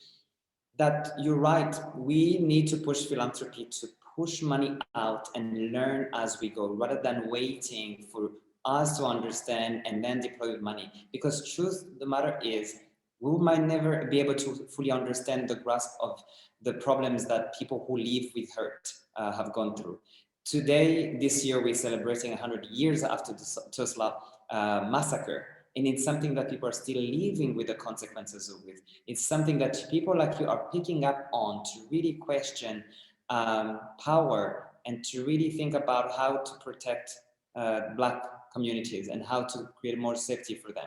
That you're right, we need to push philanthropy to push money out and learn as we go, rather than waiting for us to understand and then deploy money. Because truth, the matter is, we might never be able to fully understand the grasp of the problems that people who live with hurt have gone through. Today, this year, we're celebrating 100 years after the Tesla Massacre. And it's something that people are still living with the consequences of it. It's something that people like you are picking up on to really question power and to really think about how to protect Black communities and how to create more safety for them,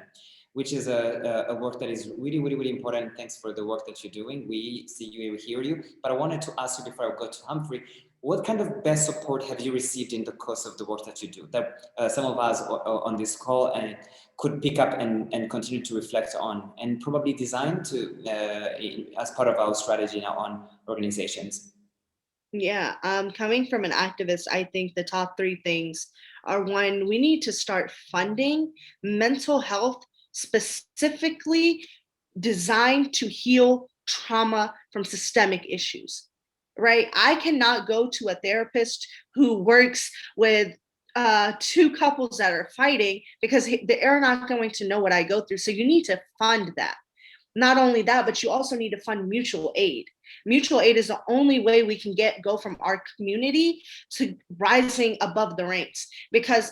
which is a work that is really, really, really important. Thanks for the work that you're doing. We see you, we hear you. But I wanted to ask you before I go to Humphrey, what kind of best support have you received in the course of the work that you do that some of us on this call and could pick up and continue to reflect on and probably design to as part of our strategy now on organizations? Yeah, coming from an activist, I think the top 3 things are: 1, we need to start funding mental health specifically designed to heal trauma from systemic issues, right? I cannot go to a therapist who works with 2 couples that are fighting because they're not going to know what I go through. So you need to fund that. Not only that, but you also need to fund mutual aid. Mutual aid is the only way we can go from our community to rising above the ranks, because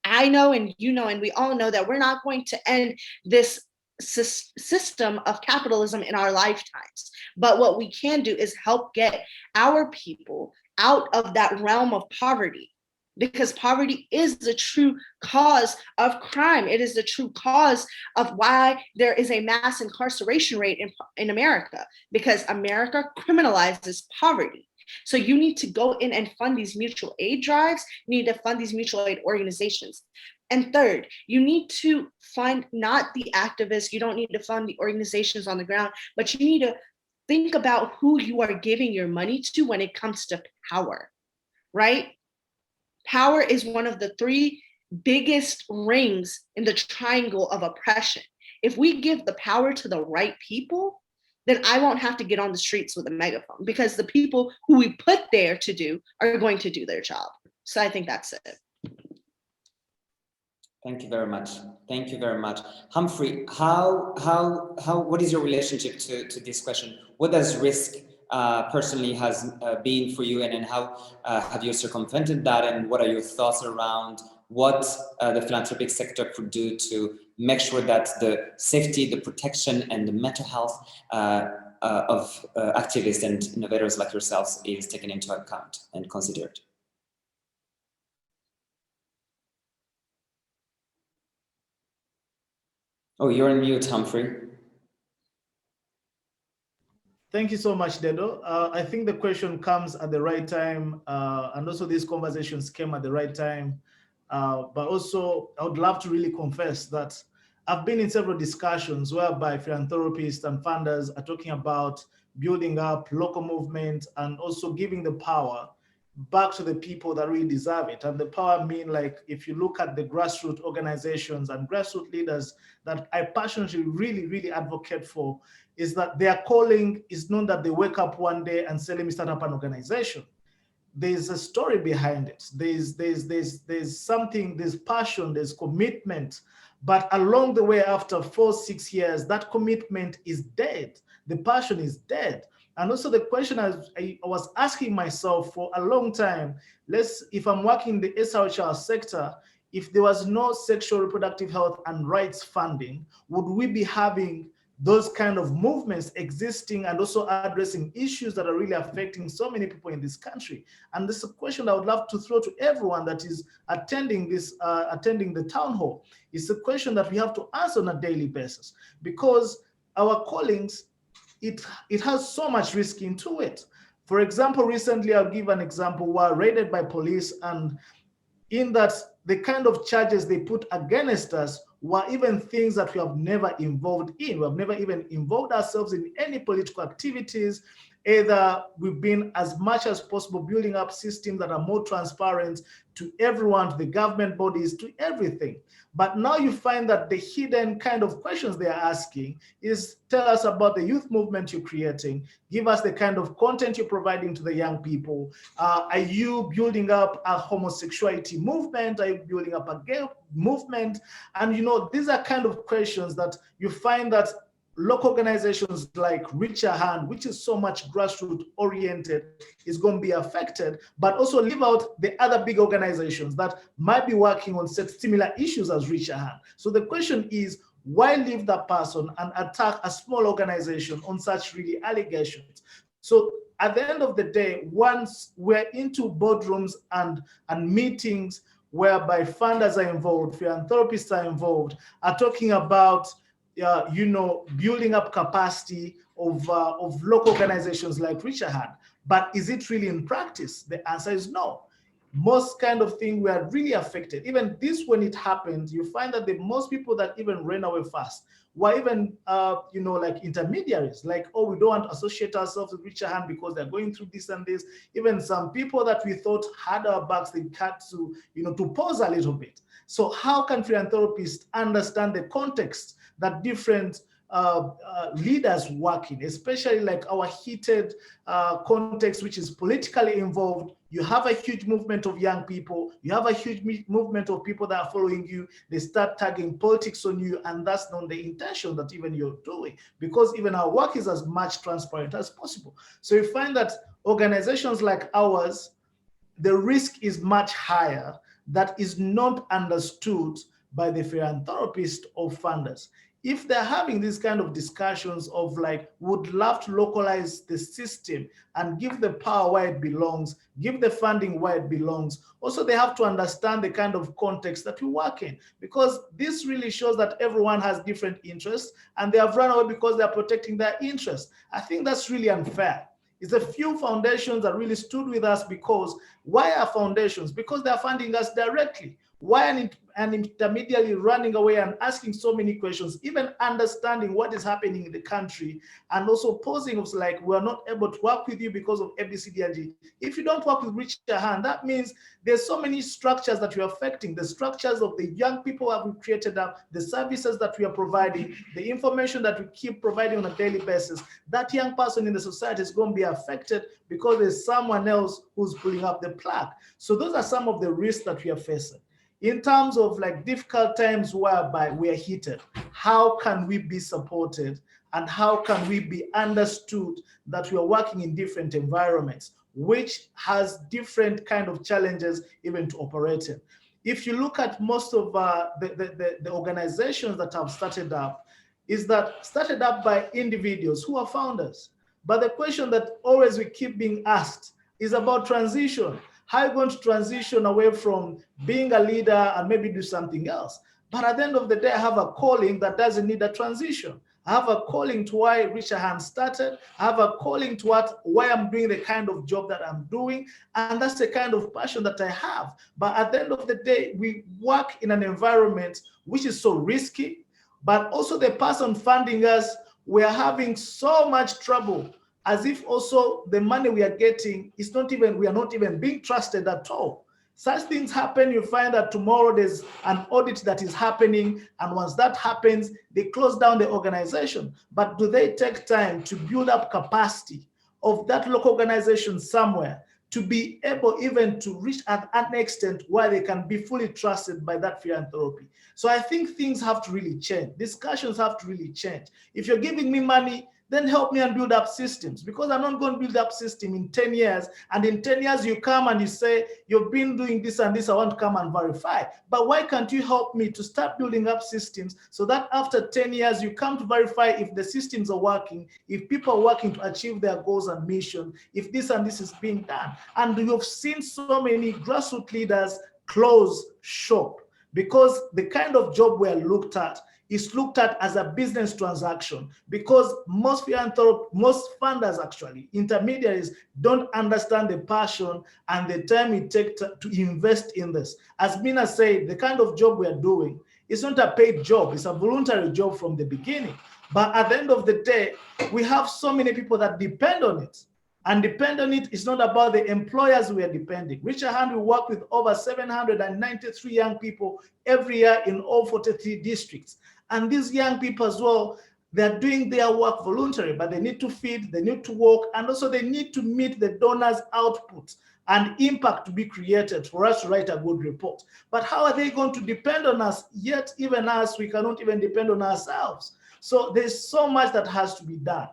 I know, and and we all know that we're not going to end this system of capitalism in our lifetimes. But what we can do is help get our people out of that realm of poverty, because poverty is the true cause of crime. It is the true cause of why there is a mass incarceration rate in America, because America criminalizes poverty. So you need to go in and fund these mutual aid drives. You need to fund these mutual aid organizations. And 3rd, you need to fund not the activists. You don't need to fund the organizations on the ground, but you need to think about who you are giving your money to when it comes to power, right? Power is one of the 3 biggest rings in the triangle of oppression. If we give the power to the right people, then I won't have to get on the streets with a megaphone, because the people who we put there to do are going to do their job. So I think that's it. Thank you very much. Thank you very much. Humphrey, what is your relationship to this question? What does risk personally has been for you, and then how have you circumvented that, and what are your thoughts around what the philanthropic sector could do to make sure that the safety, the protection, and the mental health of activists and innovators like yourselves is taken into account and considered? Oh, you're on mute, Humphrey. Thank you so much, Dedo. I think the question comes at the right time, and also these conversations came at the right time. But also, I would love to really confess that I've been in several discussions whereby philanthropists and funders are talking about building up local movement and also giving the power back to the people that really deserve it. And the power mean, like, if you look at the grassroots organizations and grassroots leaders that I passionately really advocate for, is that their calling is not that they wake up one day and say, let me start up an organization. There's a story behind it. There's something, there's passion, there's commitment. But along the way, after 4-6 years, that commitment is dead. The passion is dead. And also the question I was asking myself for a long time, if I'm working in the SRHR sector, if there was no sexual reproductive health and rights funding, would we be having those kind of movements existing and also addressing issues that are really affecting so many people in this country? And this is a question I would love to throw to everyone that is attending this, attending the town hall. It's a question that we have to answer on a daily basis, because our callings, it has so much risk into it. For example, recently, I'll give an example, were raided by police, and in that the kind of charges they put against us were even things that we have never involved in. We have never even involved ourselves in any political activities. Either we've been as much as possible building up systems that are more transparent to everyone, to the government bodies, to everything. But now you find that the hidden kind of questions they are asking is, tell us about the youth movement you're creating. Give us the kind of content you're providing to the young people. Are you building up a homosexuality movement? Are you building up a gay movement? And these are kind of questions that you find that local organizations like Reach a Hand, which is so much grassroots oriented, is going to be affected, but also leave out the other big organizations that might be working on such similar issues as Reach a Hand. So the question is, why leave that person and attack a small organization on such really allegations? So at the end of the day, once we're into boardrooms and meetings whereby funders are involved, philanthropists are involved, are talking about building up capacity of local organizations like Reach a Hand. But is it really in practice? The answer is no. Most kind of thing we are really affected. Even this, when it happens, you find that the most people that even ran away fast were even, like intermediaries, like, oh, we don't want to associate ourselves with Reach a Hand because they're going through this and this. Even some people that we thought had our backs, they had to, to pause a little bit. So how can philanthropists understand the context that different leaders work in, especially like our heated context, which is politically involved? You have a huge movement of young people, you have a huge movement of people that are following you, they start tagging politics on you, and that's not the intention that even you're doing, because even our work is as much transparent as possible. So you find that organizations like ours, the risk is much higher that is not understood by the philanthropists or funders. If they're having these kind of discussions of like, would love to localize the system and give the power where it belongs, give the funding where it belongs, also they have to understand the kind of context that we work in, because this really shows that everyone has different interests and they have run away because they're protecting their interests. I think that's really unfair. It's a few foundations that really stood with us because Why are foundations? Because they are funding us directly. Why an intermediary running away and asking so many questions, even understanding what is happening in the country, and also posing of like, we're not able to work with you because of ABCD. If you don't work with Reach a Hand, that means there's so many structures that you're affecting, the structures of the young people that we created up, the services that we are providing, the information that we keep providing on a daily basis. That young person in the society is going to be affected because there's someone else who's pulling up the plug. So those are some of the risks that we are facing. In terms of like difficult times whereby we are heated, how can we be supported and how can we be understood that we are working in different environments, which has different kind of challenges even to operate in. If you look at most of the organizations that have started up, is that started up by individuals who are founders. But the question that always we keep being asked is about transition. How are you going to transition away from being a leader and maybe do something else? But at the end of the day, I have a calling that doesn't need a transition. I have a calling to why Reach a Hand started. I have a calling to why I'm doing the kind of job that I'm doing. And that's the kind of passion that I have. But at the end of the day, we work in an environment which is so risky, but also the person funding us, we're having so much trouble, as if also the money we are getting is not even, we are not even being trusted at all. Such things happen, you find that tomorrow there's an audit that is happening, and once that happens, they close down the organization. But do they take time to build up capacity of that local organization somewhere to be able even to reach an extent where they can be fully trusted by that philanthropy? So I think things have to really change. Discussions have to really change. If you're giving me money, then help me and build up systems, because I'm not going to build up system in 10 years. And in 10 years, you come and you say, you've been doing this and this, I want to come and verify. But why can't you help me to start building up systems so that after 10 years, you come to verify if the systems are working, if people are working to achieve their goals and mission, if this and this is being done. And you've seen so many grassroots leaders close shop because the kind of job we're looked at is looked at as a business transaction, because most funders, actually, intermediaries, don't understand the passion and the time it takes to invest in this. As Mina said, the kind of job we are doing is not a paid job, it's a voluntary job from the beginning. But at the end of the day, we have so many people that depend on it. And depend on it is not about the employers we are depending. Reach a Hand, we work with over 793 young people every year in all 43 districts. And these young people as well, they're doing their work voluntarily, but they need to feed, they need to work, and also they need to meet the donors' output and impact to be created for us to write a good report. But how are they going to depend on us? Yet even us, we cannot even depend on ourselves. So there's so much that has to be done.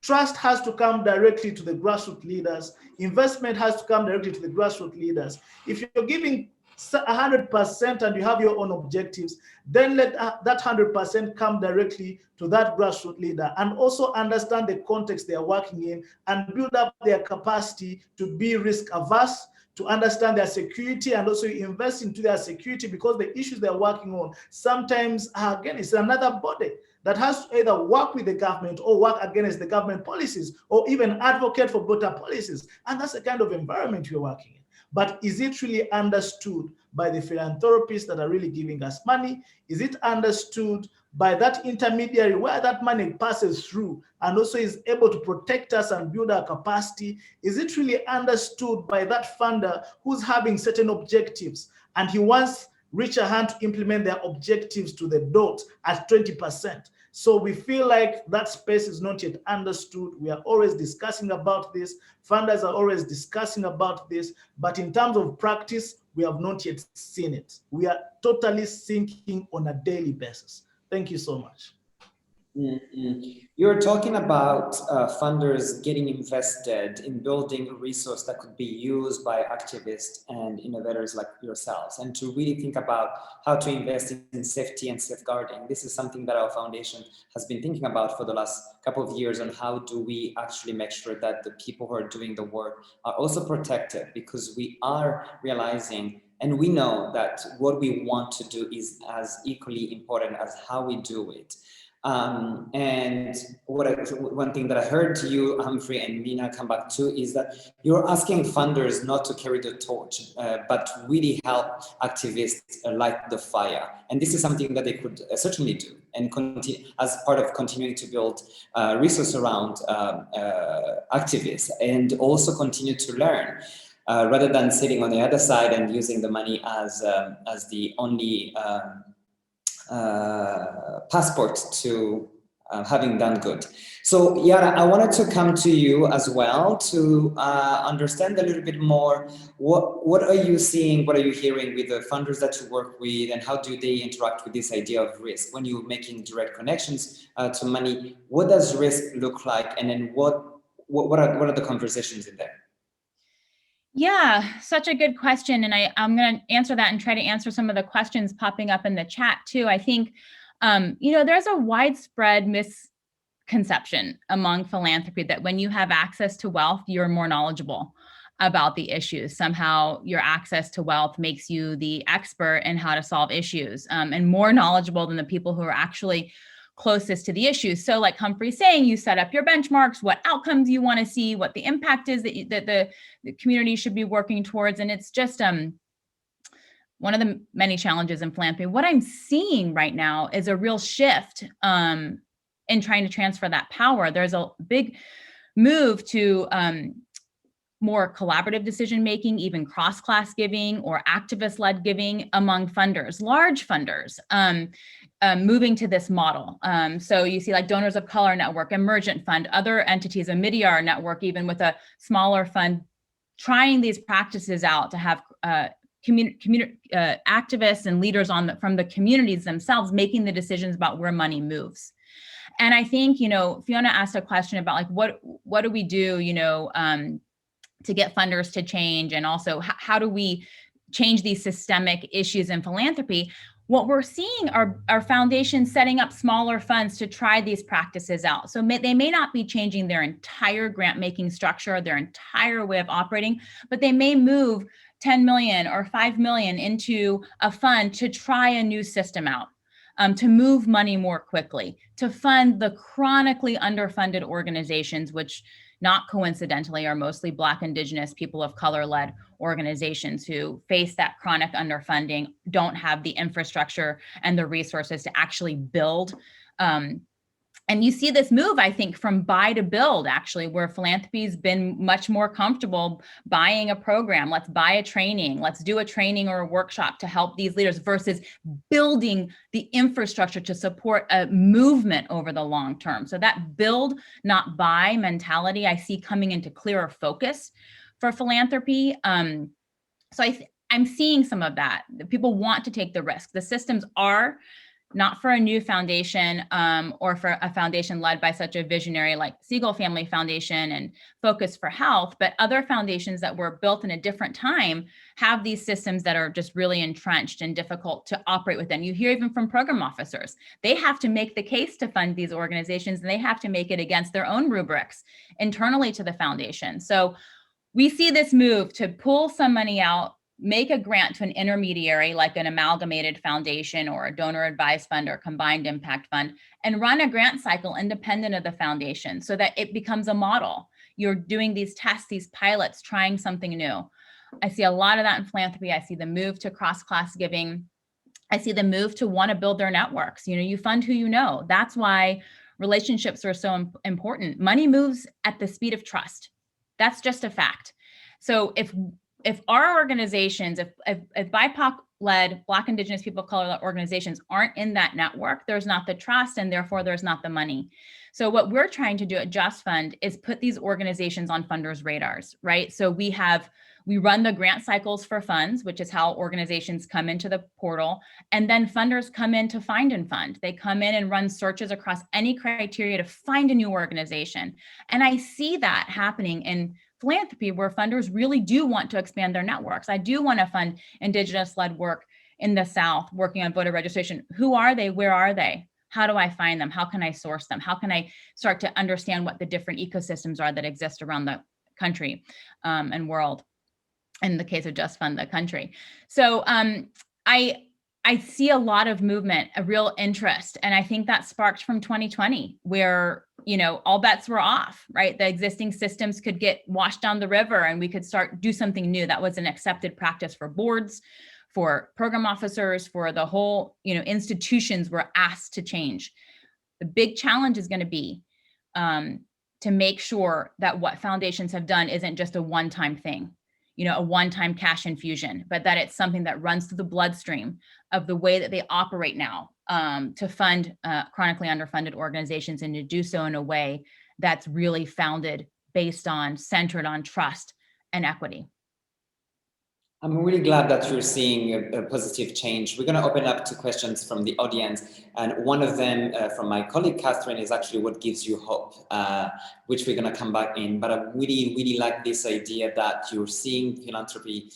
Trust has to come directly to the grassroots leaders. Investment has to come directly to the grassroots leaders. If you're giving 100% and you have your own objectives, then let that 100% come directly to that grassroots leader, and also understand the context they are working in and build up their capacity to be risk averse, to understand their security, and also invest into their security, because the issues they're working on sometimes, again, it's another body that has to either work with the government or work against the government policies, or even advocate for better policies. And that's the kind of environment we're working in. But is it really understood by the philanthropists that are really giving us money? Is it understood by that intermediary where that money passes through and also is able to protect us and build our capacity? Is it really understood by that funder who's having certain objectives and he wants Reach a Hand to implement their objectives to the dot at 20%? So we feel like that space is not yet understood. We are always discussing about this. Funders are always discussing about this. But in terms of practice, we have not yet seen it. We are totally sinking on a daily basis. Thank you so much. You're talking about funders getting invested in building a resource that could be used by activists and innovators like yourselves, and to really think about how to invest in safety and safeguarding. This is something that our foundation has been thinking about for the last couple of years, on how do we actually make sure that the people who are doing the work are also protected, because we are realizing and we know that what we want to do is as equally important as how we do it. And one thing that I heard to you, Humphrey and Mina, come back to is that you're asking funders not to carry the torch, but to really help activists light the fire. And this is something that they could certainly do and continue as part of continuing to build resource around activists, and also continue to learn. Rather than sitting on the other side and using the money as the only passport to having done good. So Yara, I wanted to come to you as well to understand a little bit more. What are you seeing? What are you hearing with the funders that you work with, and how do they interact with this idea of risk? When you're making direct connections to money, what does risk look like? And then what are the conversations in there? Yeah, such a good question. And I'm going to answer that and try to answer some of the questions popping up in the chat too. I think, there's a widespread misconception among philanthropy that when you have access to wealth, you're more knowledgeable about the issues. Somehow your access to wealth makes you the expert in how to solve issues, and more knowledgeable than the people who are actually closest to the issues. So like Humphrey's saying, you set up your benchmarks, what outcomes you want to see, what the impact is that the community should be working towards. And it's just one of the many challenges in philanthropy. What I'm seeing right now is a real shift in trying to transfer that power. There's a big move to more collaborative decision-making, even cross-class giving or activist-led giving among funders, large funders, moving to this model. So you see like Donors of Color Network, Emergent Fund, other entities, a Midyar network, even with a smaller fund, trying these practices out to have activists and leaders from the communities themselves making the decisions about where money moves. And I think, Fiona asked a question about like, what do we do, to get funders to change? And also how do we change these systemic issues in philanthropy? What we're seeing are foundations setting up smaller funds to try these practices out. So they may not be changing their entire grant-making structure, their entire way of operating, but they may move 10 million or 5 million into a fund to try a new system out, to move money more quickly, to fund the chronically underfunded organizations, which not coincidentally are mostly Black, Indigenous, people of color-led organizations who face that chronic underfunding, don't have the infrastructure and the resources to actually build. And you see this move, I think, from buy to build, actually, where philanthropy's been much more comfortable buying a program. Let's buy a training. Let's do a training or a workshop to help these leaders versus building the infrastructure to support a movement over the long term. So that build, not buy mentality, I see coming into clearer focus for philanthropy. So I'm seeing some of that. People want to take the risk. The systems are not for a new foundation or for a foundation led by such a visionary like Siegel Family Foundation and Focus for Health, but other foundations that were built in a different time have these systems that are just really entrenched and difficult to operate within. You hear even from program officers, they have to make the case to fund these organizations, and they have to make it against their own rubrics internally to the foundation. So we see this move to pull some money out, make a grant to an intermediary like an amalgamated foundation or a donor advised fund or combined impact fund, and run a grant cycle independent of the foundation so that it becomes a model. You're doing these tests, these pilots, trying something new. I see a lot of that in philanthropy. I see the move to cross-class giving. I see the move to want to build their networks. You fund who you know. That's why relationships are so important. Money moves at the speed of trust. That's just a fact. So if our organizations, if BIPOC-led, Black, Indigenous, people of color organizations aren't in that network, there's not the trust, and therefore there's not the money. So what we're trying to do at Just Fund is put these organizations on funders' radars, right? So we run the grant cycles for funds, which is how organizations come into the portal, and then funders come in to find and fund. They come in and run searches across any criteria to find a new organization. And I see that happening in philanthropy where funders really do want to expand their networks. I do want to fund Indigenous-led work in the South, working on voter registration. Who are they? Where are they? How do I find them? How can I source them? How can I start to understand what the different ecosystems are that exist around the country and world? In the case of Just Fund the country. So I see a lot of movement, a real interest. And I think that sparked from 2020, where, all bets were off, right? The existing systems could get washed down the river and we could do something new. That was an accepted practice for boards, for program officers, for the whole, institutions were asked to change. The big challenge is going to be to make sure that what foundations have done isn't just a one-time thing, a one-time cash infusion, but that it's something that runs through the bloodstream of the way that they operate now to fund chronically underfunded organizations, and to do so in a way that's really centered on trust and equity. I'm really glad that you're seeing a positive change. We're going to open up to questions from the audience. And one of them from my colleague, Catherine, is actually what gives you hope, which we're going to come back in. But I really, really like this idea that you're seeing philanthropy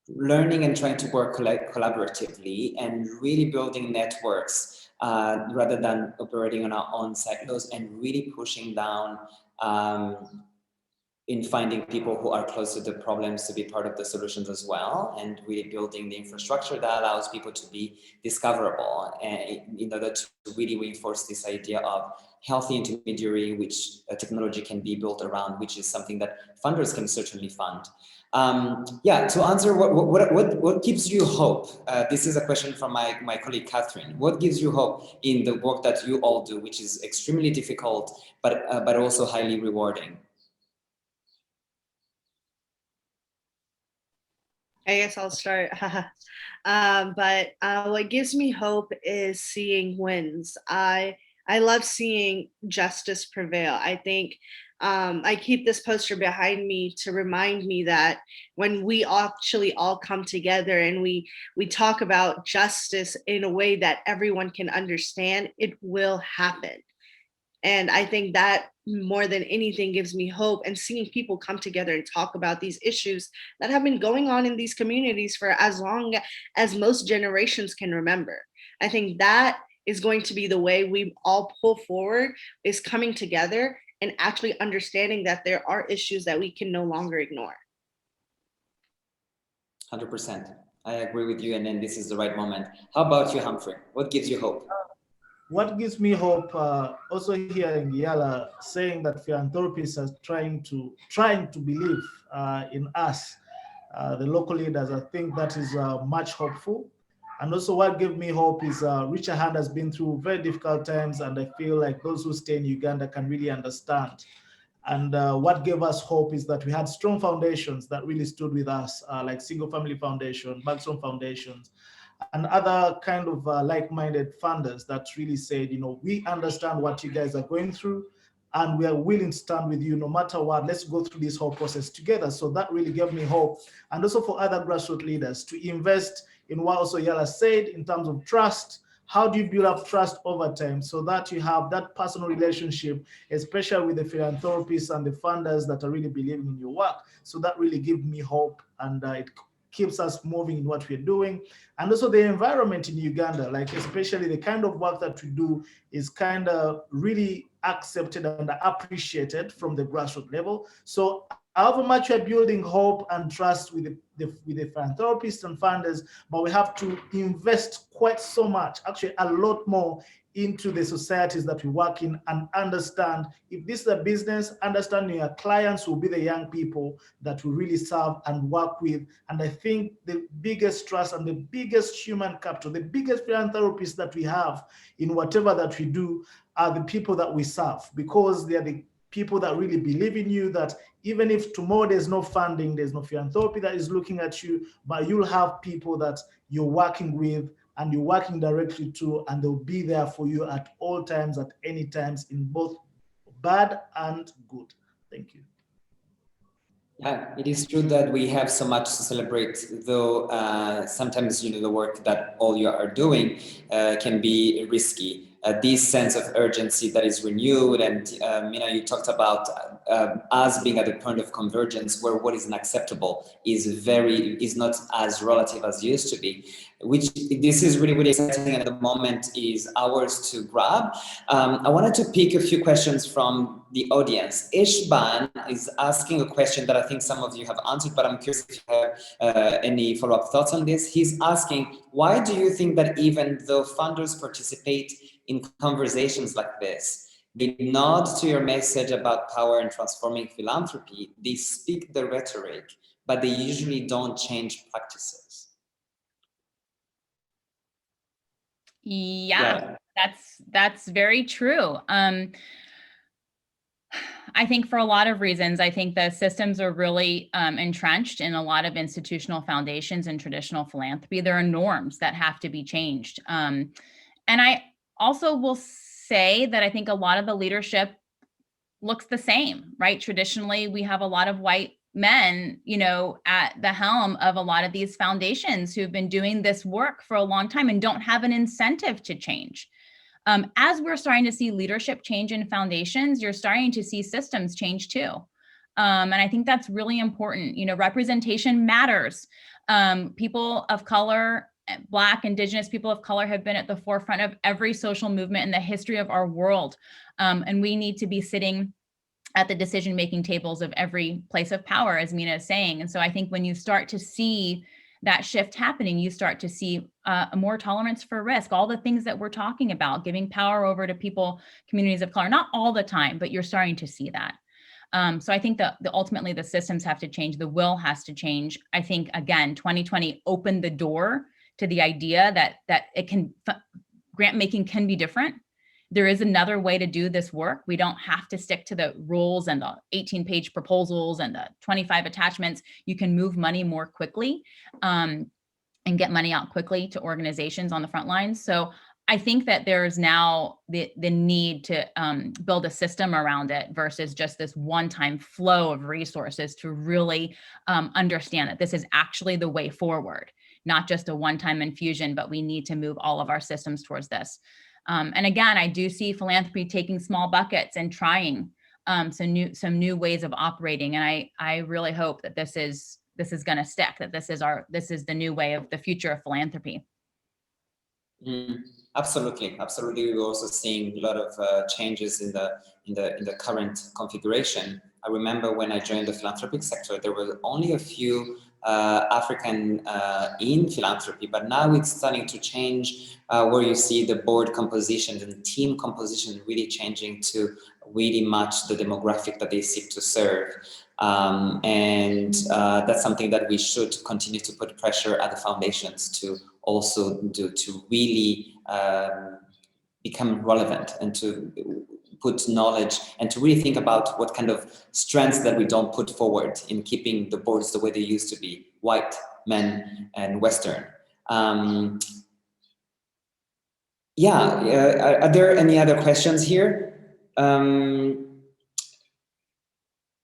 learning and trying to work collaboratively and really building networks rather than operating on our own silos, and really pushing down in finding people who are close to the problems to be part of the solutions as well, and really building the infrastructure that allows people to be discoverable, and in order to really reinforce this idea of healthy intermediary, which technology can be built around, which is something that funders can certainly fund. To answer what gives you hope? This is a question from my colleague Catherine. What gives you hope in the work that you all do, which is extremely difficult, but also highly rewarding? I guess I'll start. But what gives me hope is seeing wins. I love seeing justice prevail. I think I keep this poster behind me to remind me that when we actually all come together and we talk about justice in a way that everyone can understand, it will happen. And I think that more than anything gives me hope, and seeing people come together and talk about these issues that have been going on in these communities for as long as most generations can remember. I think that is going to be the way we all pull forward, is coming together and actually understanding that there are issues that we can no longer ignore. 100%. I agree with you, and then this is the right moment. How about you, Humphrey? What gives you hope? What gives me hope, also hearing Yala saying that philanthropists are trying to believe in us, the local leaders, I think that is much hopeful. And also what gave me hope is Richard Hand has been through very difficult times, and I feel like those who stay in Uganda can really understand. And what gave us hope is that we had strong foundations that really stood with us, like Single Family Foundation, Backstone Foundations, and other kind of like-minded funders that really said, we understand what you guys are going through, and we are willing to stand with you no matter what. Let's go through this whole process together. So that really gave me hope. And also for other grassroots leaders to invest in what also Yala said in terms of trust. How do you build up trust over time so that you have that personal relationship, especially with the philanthropists and the funders that are really believing in your work? So that really gives me hope, and it keeps us moving in what we're doing. And also the environment in Uganda, like especially the kind of work that we do is kind of really accepted and appreciated from the grassroots level. So however much we're building hope and trust with the philanthropists and funders, but we have to invest quite so much, actually a lot more, into the societies that we work in, and understand if this is a business, understanding your clients will be the young people that we really serve and work with. And I think the biggest trust and the biggest human capital, the biggest philanthropists that we have in whatever that we do are the people that we serve, because they're the people that really believe in you, that even if tomorrow there's no funding, there's no philanthropy that is looking at you, but you'll have people that you're working with and you're working directly to, and they'll be there for you at all times, at any times, in both bad and good. Thank you. Yeah, it is true that we have so much to celebrate, though sometimes the work that all you are doing can be risky. this sense of urgency that is renewed. And you talked about us being at the point of convergence where what is unacceptable is not as relative as used to be, which this is really, really exciting, and at the moment is ours to grab. I wanted to pick a few questions from the audience. Ishban is asking a question that I think some of you have answered, but I'm curious if you have any follow-up thoughts on this. He's asking, why do you think that even though funders participate in conversations like this, they nod to your message about power and transforming philanthropy, they speak the rhetoric, but they usually don't change practices? Yeah. That's very true. I think for a lot of reasons, I think the systems are really entrenched in a lot of institutional foundations and traditional philanthropy. There are norms that have to be changed. And I also will say that I think a lot of the leadership looks the same, right? Traditionally, we have a lot of white men, at the helm of a lot of these foundations who've been doing this work for a long time and don't have an incentive to change. As we're starting to see leadership change in foundations, you're starting to see systems change too. And I think that's really important. Representation matters. People of color, Black, Indigenous people of color have been at the forefront of every social movement in the history of our world. And we need to be sitting at the decision-making tables of every place of power, as Mina is saying. And so I think when you start to see that shift happening, you start to see a more tolerance for risk, all the things that we're talking about, giving power over to people, communities of color, not all the time, but you're starting to see that. So I think that ultimately the systems have to change, the will has to change. I think, again, 2020 opened the door to the idea that grant making can be different. There is another way to do this work. We don't have to stick to the rules and the 18-page proposals and the 25 attachments. You can move money more quickly and get money out quickly to organizations on the front lines. So I think that there's now the need to build a system around it versus just this one-time flow of resources to really understand that this is actually the way forward, not just a one-time infusion, but we need to move all of our systems towards this. And again, I do see philanthropy taking small buckets and trying some new ways of operating. And I really hope that this is going to stick, that this is the new way of the future of philanthropy. Absolutely. We're also seeing a lot of changes in the current configuration. I remember when I joined the philanthropic sector, there were only a few African in philanthropy, but now it's starting to change, where you see the board composition and team composition really changing to really match the demographic that they seek to serve. And that's something that we should continue to put pressure at the foundations to also do, to really become relevant and to put knowledge and to really think about what kind of strengths that we don't put forward in keeping the boards the way they used to be, white men and Western. Are there any other questions here?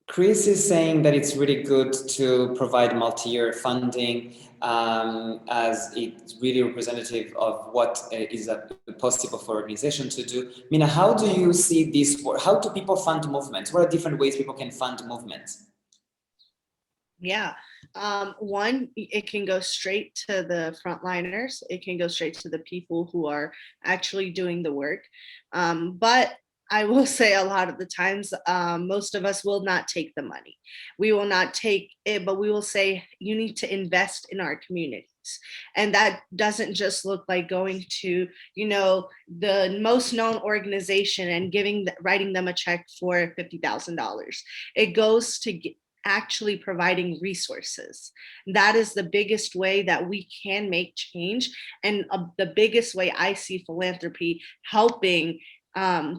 Chris is saying that it's really good to provide multi-year funding as it's really representative of what is possible for organizations to do. Mina, how do you see this work? How do people fund movements? What are different ways people can fund movements? Yeah, one, it can go straight to the frontliners. It can go straight to the people who are actually doing the work. But I will say a lot of the times, most of us will not take the money. We will not take it, but we will say, you need to invest in our communities. And that doesn't just look like going to, the most known organization and writing them a check for $50,000. It goes to actually providing resources. That is the biggest way that we can make change. And the biggest way I see philanthropy helping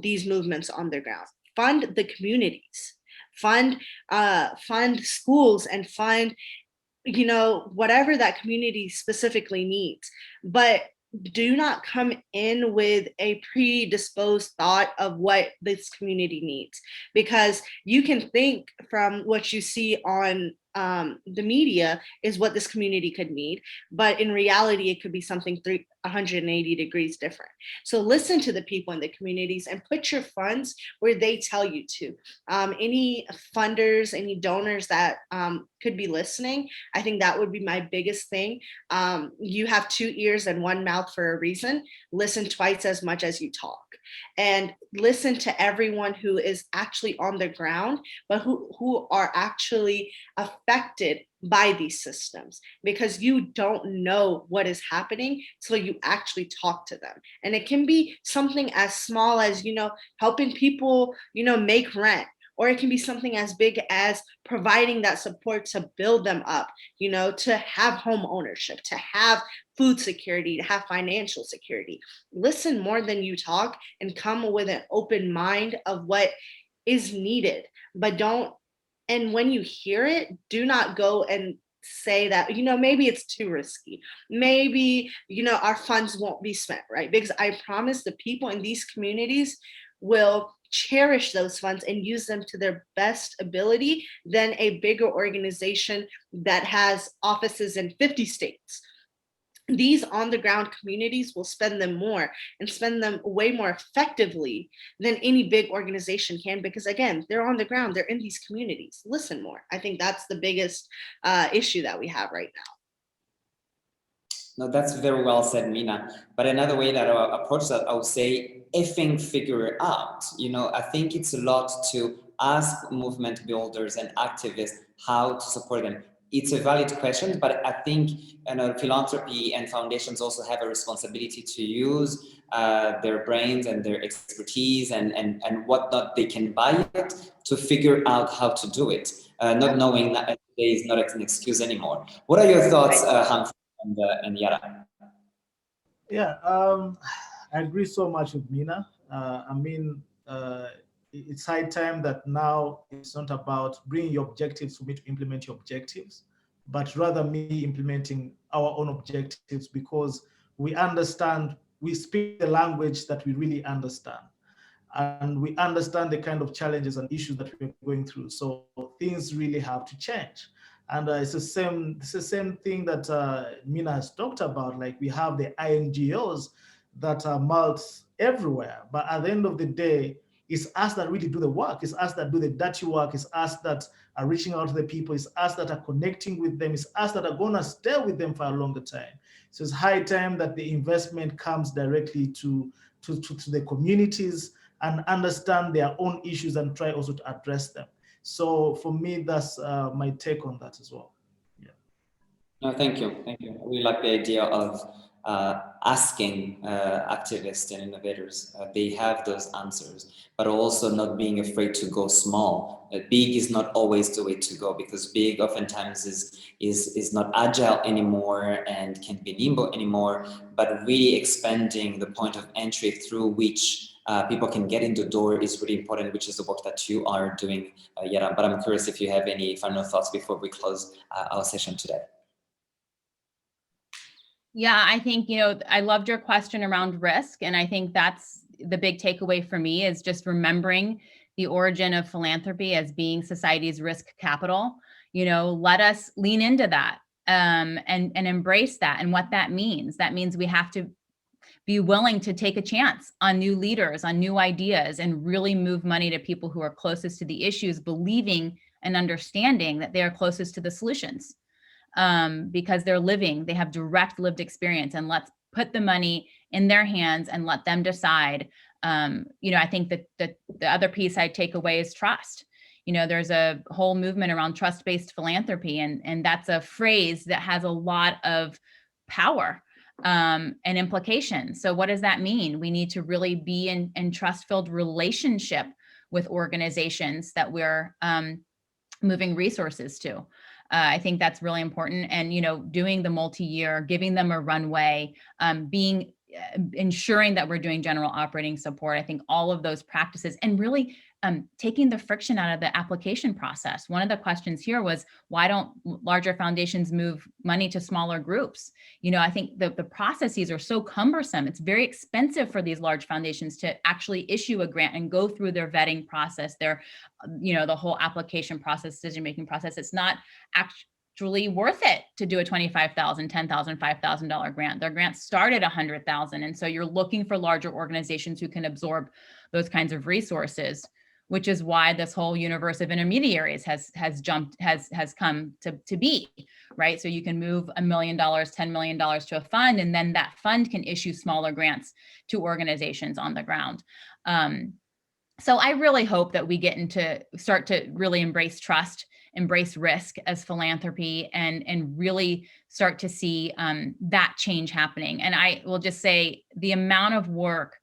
these movements on the ground. Fund the communities, fund schools, and fund, whatever that community specifically needs. But do not come in with a predisposed thought of what this community needs, because you can think from what you see on the media is what this community could need, but in reality, it could be something 180 degrees different. So listen to the people in the communities and put your funds where they tell you to. Any funders, any donors that could be listening, I think that would be my biggest thing. You have 2 ears and 1 mouth for a reason. Listen twice as much as you talk. And listen to everyone who is actually on the ground, but who are actually affected by these systems, because you don't know what is happening till you actually talk to them. And it can be something as small as, helping people, make rent, or it can be something as big as providing that support to build them up, to have home ownership, to have food security, to have financial security. Listen more than you talk and come with an open mind of what is needed, but don't. And when you hear it, do not go and say that, maybe it's too risky. Maybe, our funds won't be spent, right? Because I promise the people in these communities will cherish those funds and use them to their best ability than a bigger organization that has offices in 50 states. These on the ground communities will spend them more and spend them way more effectively than any big organization can, because again, they're on the ground, they're in these communities. Listen more. I think that's the biggest issue that we have right now. No, that's very well said, Mina. But another way that I approach that, I would say, effing figure it out. I think it's a lot to ask movement builders and activists how to support them. It's a valid question, but I think philanthropy and foundations also have a responsibility to use their brains and their expertise and whatnot they can buy it to figure out how to do it. Not knowing that today is not an excuse anymore. What are your thoughts, Humphrey and Yara? Yeah, I agree so much with Mina. It's high time that now it's not about bringing your objectives for me to implement your objectives, but rather me implementing our own objectives, because we understand, we speak the language that we really understand, and we understand the kind of challenges and issues that we're going through. So things really have to change. And it's the same thing that Mina has talked about. Like, we have the INGOs that are mults everywhere, but at the end of the day, it's us that really do the work. It's us that do the dirty work. It's us that are reaching out to the people. It's us that are connecting with them. It's us that are going to stay with them for a longer time. So it's high time that the investment comes directly to the communities and understand their own issues and try also to address them. So for me, that's my take on that as well. Yeah. No, thank you. Thank you. I really like the idea of asking activists and innovators. They have those answers, but also not being afraid to go small. Big is not always the way to go, because big oftentimes is not agile anymore and can't be nimble anymore, but really expanding the point of entry through which people can get in the door is really important, which is the work that you are doing, Yara. But I'm curious if you have any final thoughts before we close our session today. Yeah, I think, I loved your question around risk. And I think that's the big takeaway for me, is just remembering the origin of philanthropy as being society's risk capital. Let us lean into that and embrace that and what that means. That means we have to be willing to take a chance on new leaders, on new ideas, and really move money to people who are closest to the issues, believing and understanding that they are closest to the solutions. Because they have direct lived experience, and let's put the money in their hands and let them decide. I think that the other piece I take away is trust. There's a whole movement around trust-based philanthropy, and that's a phrase that has a lot of power and implications. So what does that mean? We need to really be in trust-filled relationship with organizations that we're moving resources to. I think that's really important. And, doing the multi-year, giving them a runway, being ensuring that we're doing general operating support. I think all of those practices, and really taking the friction out of the application process. One of the questions here was, why don't larger foundations move money to smaller groups? You know, I think the processes are so cumbersome. It's very expensive for these large foundations to actually issue a grant and go through their vetting process, their, you know, the whole application process, decision-making process. It's not actually worth it to do a $25,000, $10,000, $5,000 grant. Their grants start at $100,000. And so you're looking for larger organizations who can absorb those kinds of resources, which is why this whole universe of intermediaries has come to be, right? So you can move $1 million, $10 million to a fund, and then that fund can issue smaller grants to organizations on the ground. So I really hope that we start to really embrace trust, embrace risk as philanthropy, and really start to see that change happening. And I will just say, the amount of work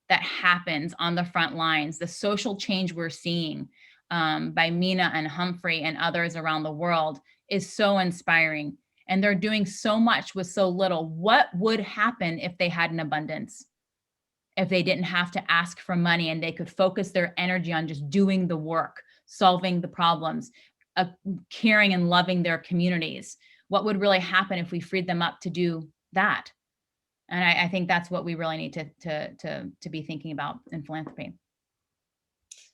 that happens on the front lines, the social change we're seeing by Mina and Humphrey and others around the world is so inspiring. And they're doing so much with so little. What would happen if they had an abundance? If they didn't have to ask for money and they could focus their energy on just doing the work, solving the problems, caring and loving their communities? What would really happen if we freed them up to do that? And I think that's what we really need to be thinking about in philanthropy.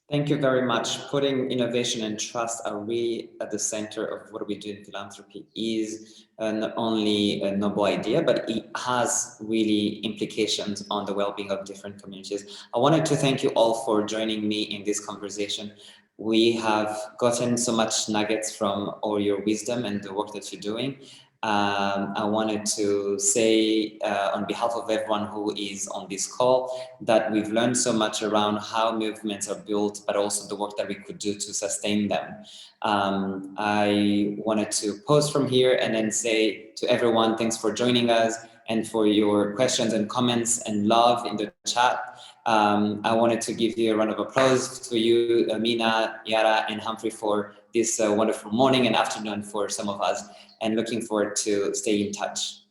Thank you very much. Putting innovation and trust are really at the center of what we do in philanthropy is not only a noble idea, but it has really implications on the well-being of different communities. I wanted to thank you all for joining me in this conversation. We have gotten so much nuggets from all your wisdom and the work that you're doing. I wanted to say on behalf of everyone who is on this call that we've learned so much around how movements are built, but also the work that we could do to sustain them. I wanted to pause from here and then say to everyone, thanks for joining us and for your questions and comments and love in the chat. I wanted to give you a round of applause to you, Mina, Yara, and Humphrey for this wonderful morning and afternoon for some of us, and looking forward to stay in touch.